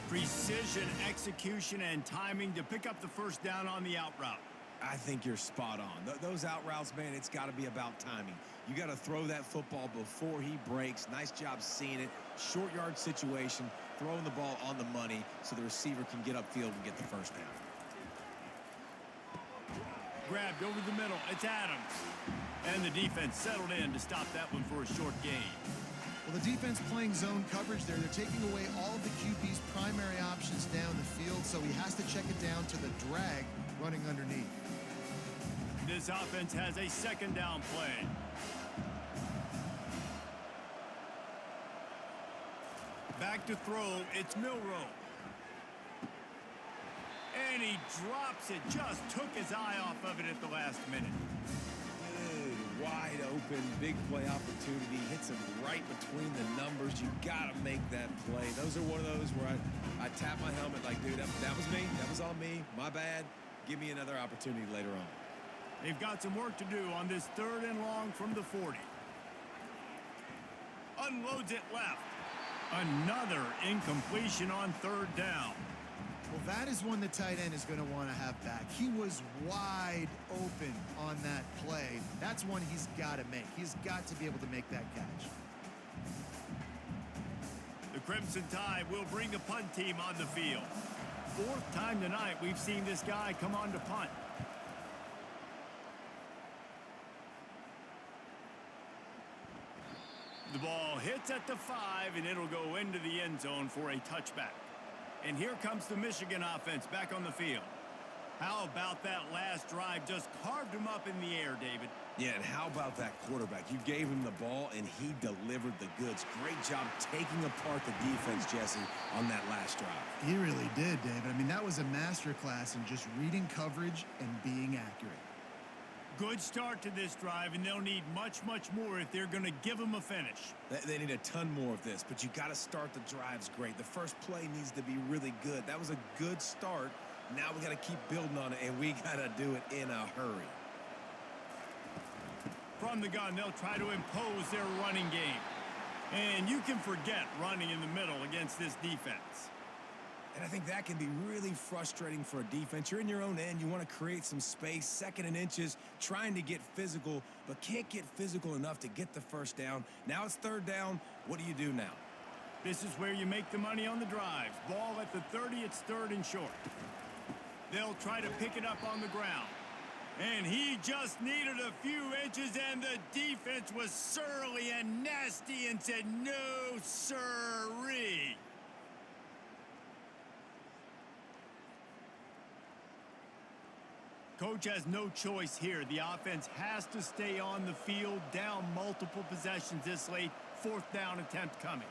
Precision, execution, and timing to pick up the first down on the out route. I think you're spot on. Those out routes, man, it's got to be about timing. You got to throw that football before he breaks. Nice job seeing it. Short yard situation, throwing the ball on the money so the receiver can get upfield and get the first down. Grabbed over the middle. It's Adams. And the defense settled in to stop that one for a short gain. Well, the defense playing zone coverage there. They're taking away all of the QB's primary options down the field, so he has to check it down to the drag running underneath. This offense has a 2nd down play. Back to throw, it's Milroe. And he drops it, just took his eye off of it at the last minute. Good, wide open, big play opportunity. Hits him right between the numbers. You got to make that play. Those are one of those where I tap my helmet like, dude, that was me. That was all me. My bad. Give me another opportunity later on. They've got some work to do on this 3rd and long from the 40. Unloads it left. Another incompletion on 3rd down. Well, that is one the tight end is going to want to have back. He was wide open on that play. That's one he's got to make. He's got to be able to make that catch. The Crimson Tide will bring the punt team on the field. 4th time tonight we've seen this guy come on to punt. The ball hits at the 5, and it'll go into the end zone for a touchback. And here comes the Michigan offense back on the field. How about that last drive? Just carved him up in the air, David. Yeah, and how about that quarterback? You gave him the ball, and he delivered the goods. Great job taking apart the defense, Jesse, on that last drive. He really did, David. I mean, that was a masterclass in just reading coverage and being accurate. Good start to this drive, and they'll need much, much more if they're going to give them a finish. They need a ton more of this, but you got to start the drives great. The first play needs to be really good. That was a good start. Now we got to keep building on it, and we got to do it in a hurry. From the gun, they'll try to impose their running game. And you can forget running in the middle against this defense. And I think that can be really frustrating for a defense. You're in your own end. You want to create some space, 2nd and inches, trying to get physical, but can't get physical enough to get the first down. Now it's 3rd down. What do you do now? This is where you make the money on the drives. Ball at the 30, it's 3rd and short. They'll try to pick it up on the ground. And he just needed a few inches, and the defense was surly and nasty and said, "No, sirree. Coach has no choice here. The offense has to stay on the field, down multiple possessions this late. Fourth down attempt coming.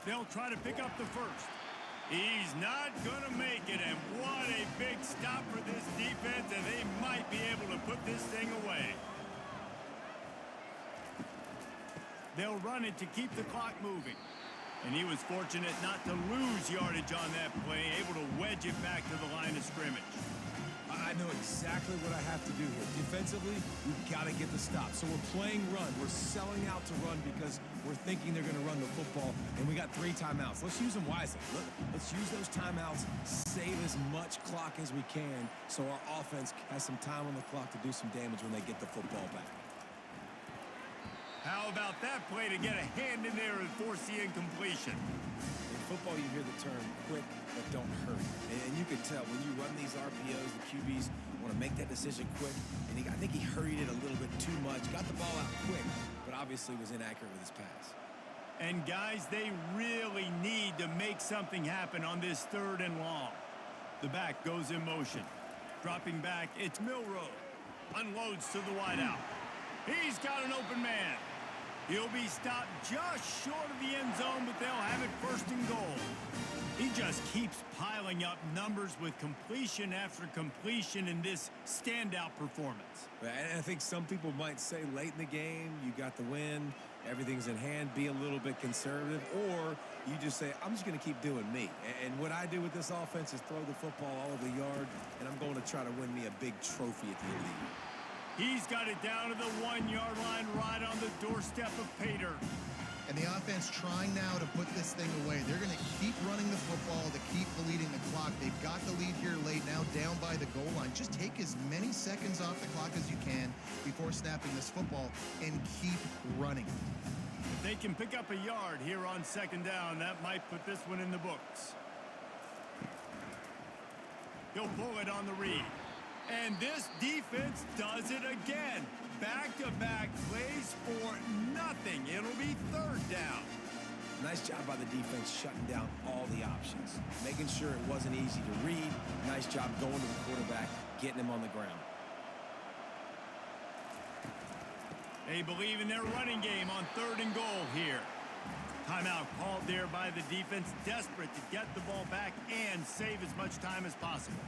They'll try to pick up the first. He's not going to make it, and what a big stop for this defense, and they might be able to put this thing away. They'll run it to keep the clock moving. And he was fortunate not to lose yardage on that play, able to wedge it back to the line of scrimmage. I know exactly what I have to do here. Defensively, we've got to get the stop. So we're playing run. We're selling out to run because we're thinking they're going to run the football, and we got 3 timeouts. Let's use them wisely. Let's use those timeouts, save as much clock as we can so our offense has some time on the clock to do some damage when they get the football back. How about that play to get a hand in there and force the incompletion? In football, you hear the term quick but don't hurry. And you can tell when you run these RPOs, the QBs want to make that decision quick. And I think he hurried it a little bit too much, got the ball out quick, but obviously was inaccurate with his pass. And guys, they really need to make something happen on this 3rd and long. The back goes in motion. Dropping back, it's Milroe. Unloads to the wideout. He's got an open man. He'll be stopped just short of the end zone, but they'll have it 1st and goal. He just keeps piling up numbers with completion after completion in this standout performance. And I think some people might say late in the game, you got the win, everything's in hand, be a little bit conservative, or you just say, I'm just going to keep doing me. And what I do with this offense is throw the football all over the yard, and I'm going to try to win me a big trophy at the end of the year. He's got it down to the 1-yard line right on the doorstep of Pater. And the offense trying now to put this thing away. They're going to keep running the football to keep bleeding the clock. They've got the lead here late, now down by the goal line. Just take as many seconds off the clock as you can before snapping this football and keep running. If they can pick up a yard here on 2nd down, that might put this one in the books. He'll pull it on the read. And this defense does it again. Back-to-back plays for nothing. It'll be 3rd down. Nice job by the defense shutting down all the options, making sure it wasn't easy to read. Nice job going to the quarterback, getting him on the ground. They believe in their running game on 3rd and goal here. Timeout called there by the defense, desperate to get the ball back and save as much time as possible.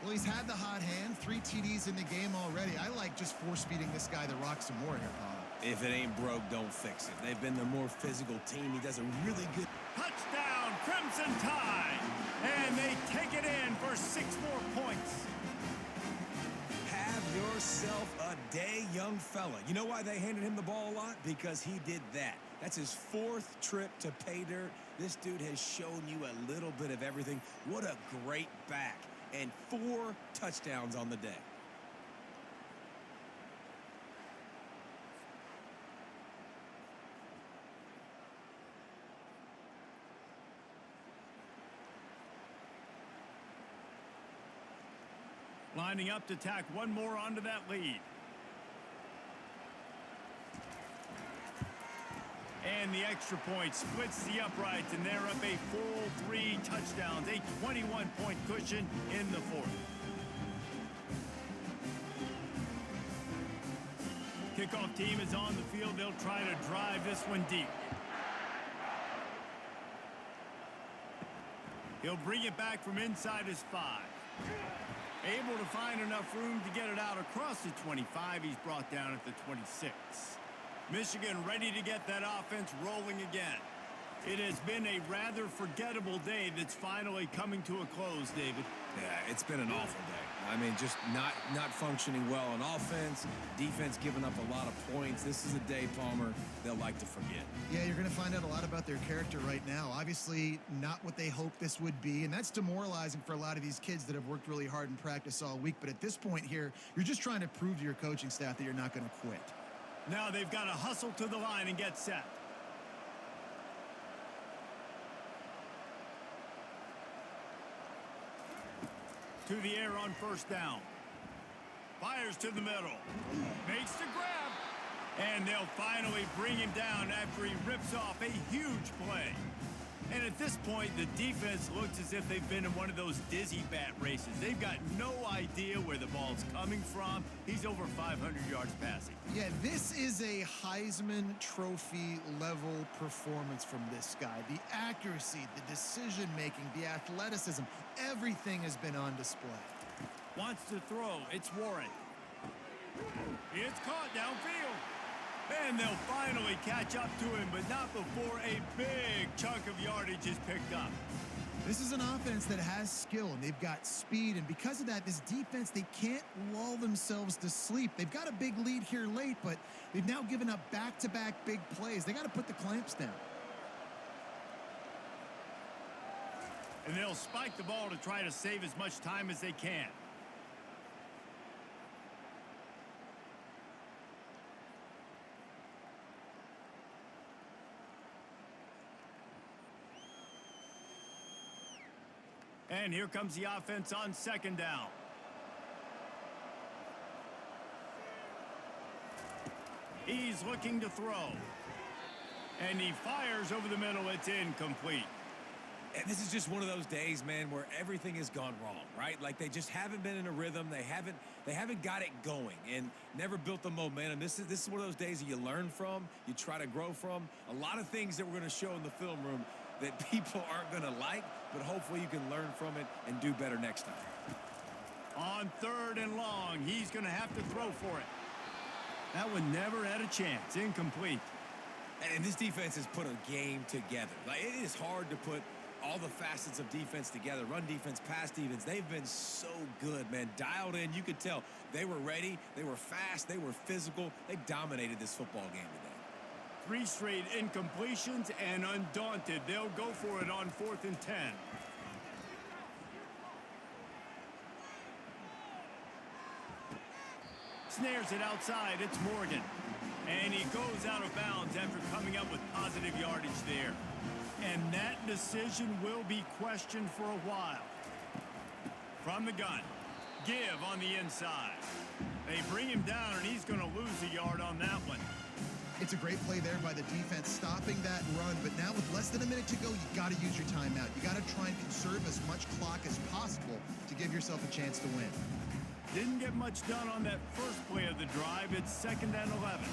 Well, he's had the hot hand, 3 TDs in the game already. I like just force-feeding this guy the rock some more here, Paul. If it ain't broke, don't fix it. They've been the more physical team. He does a really good... Touchdown, Crimson Tide! And they take it in for 6 more points. Have yourself a day, young fella. You know why they handed him the ball a lot? Because he did that. That's his 4th trip to pay dirt. This dude has shown you a little bit of everything. What a great back. And 4 touchdowns on the day. Lining up to tack one more onto that lead. And the extra point splits the uprights, and they're up a full 3 touchdowns, a 21-point cushion in the 4th. Kickoff team is on the field. They'll try to drive this one deep. He'll bring it back from inside his 5. Able to find enough room to get it out across the 25. He's brought down at the 26. Michigan ready to get that offense rolling again. It has been a rather forgettable day that's finally coming to a close, David. Yeah, it's been an awful day. I mean, just not functioning well on offense, defense giving up a lot of points. This is a day, Palmer, they'll like to forget. Yeah, you're going to find out a lot about their character right now. Obviously, not what they hoped this would be, and that's demoralizing for a lot of these kids that have worked really hard in practice all week. But at this point here, you're just trying to prove to your coaching staff that you're not going to quit. Now they've got to hustle to the line and get set. To the air on 1st down. Fires to the middle. Makes the grab. And they'll finally bring him down after he rips off a huge play. And at this point, the defense looks as if they've been in one of those dizzy bat races. They've got no idea where the ball's coming from. He's over 500 yards passing. Yeah, this is a Heisman Trophy level performance from this guy. The accuracy, the decision-making, the athleticism, everything has been on display. Wants to throw. It's Warren. It's caught downfield. And they'll finally catch up to him, but not before a big chunk of yardage is picked up. This is an offense that has skill, and they've got speed, and because of that, this defense, they can't lull themselves to sleep. They've got a big lead here late, but they've now given up back-to-back big plays. They got to put the clamps down. And they'll spike the ball to try to save as much time as they can. And here comes the offense on second down. He's looking to throw. And he fires over the middle. It's incomplete. And this is just one of those days, man, where everything has gone wrong, right? Like they just haven't been in a rhythm. They haven't got it going and never built the momentum. This is one of those days that you learn from, you try to grow from. A lot of things that we're going to show in the film room that people aren't going to like, but hopefully you can learn from it and do better next time. On third and long, he's going to have to throw for it. That one never had a chance. Incomplete. And this defense has put a game together. Like, it is hard to put all the facets of defense together. Run defense, pass defense. They've been so good, man. Dialed in. You could tell they were ready. They were fast. They were physical. They dominated this football game today. 3 straight incompletions, and undaunted, they'll go for it on 4th and 10. Snares it outside. It's Morgan. And he goes out of bounds after coming up with positive yardage there. And that decision will be questioned for a while. From the gun. Give on the inside. They bring him down, and he's going to lose a yard on that one. It's a great play there by the defense, stopping that run. But now with less than a minute to go, you got to use your timeout. You got to try and conserve as much clock as possible to give yourself a chance to win. Didn't get much done on that first play of the drive. It's 2nd and 11.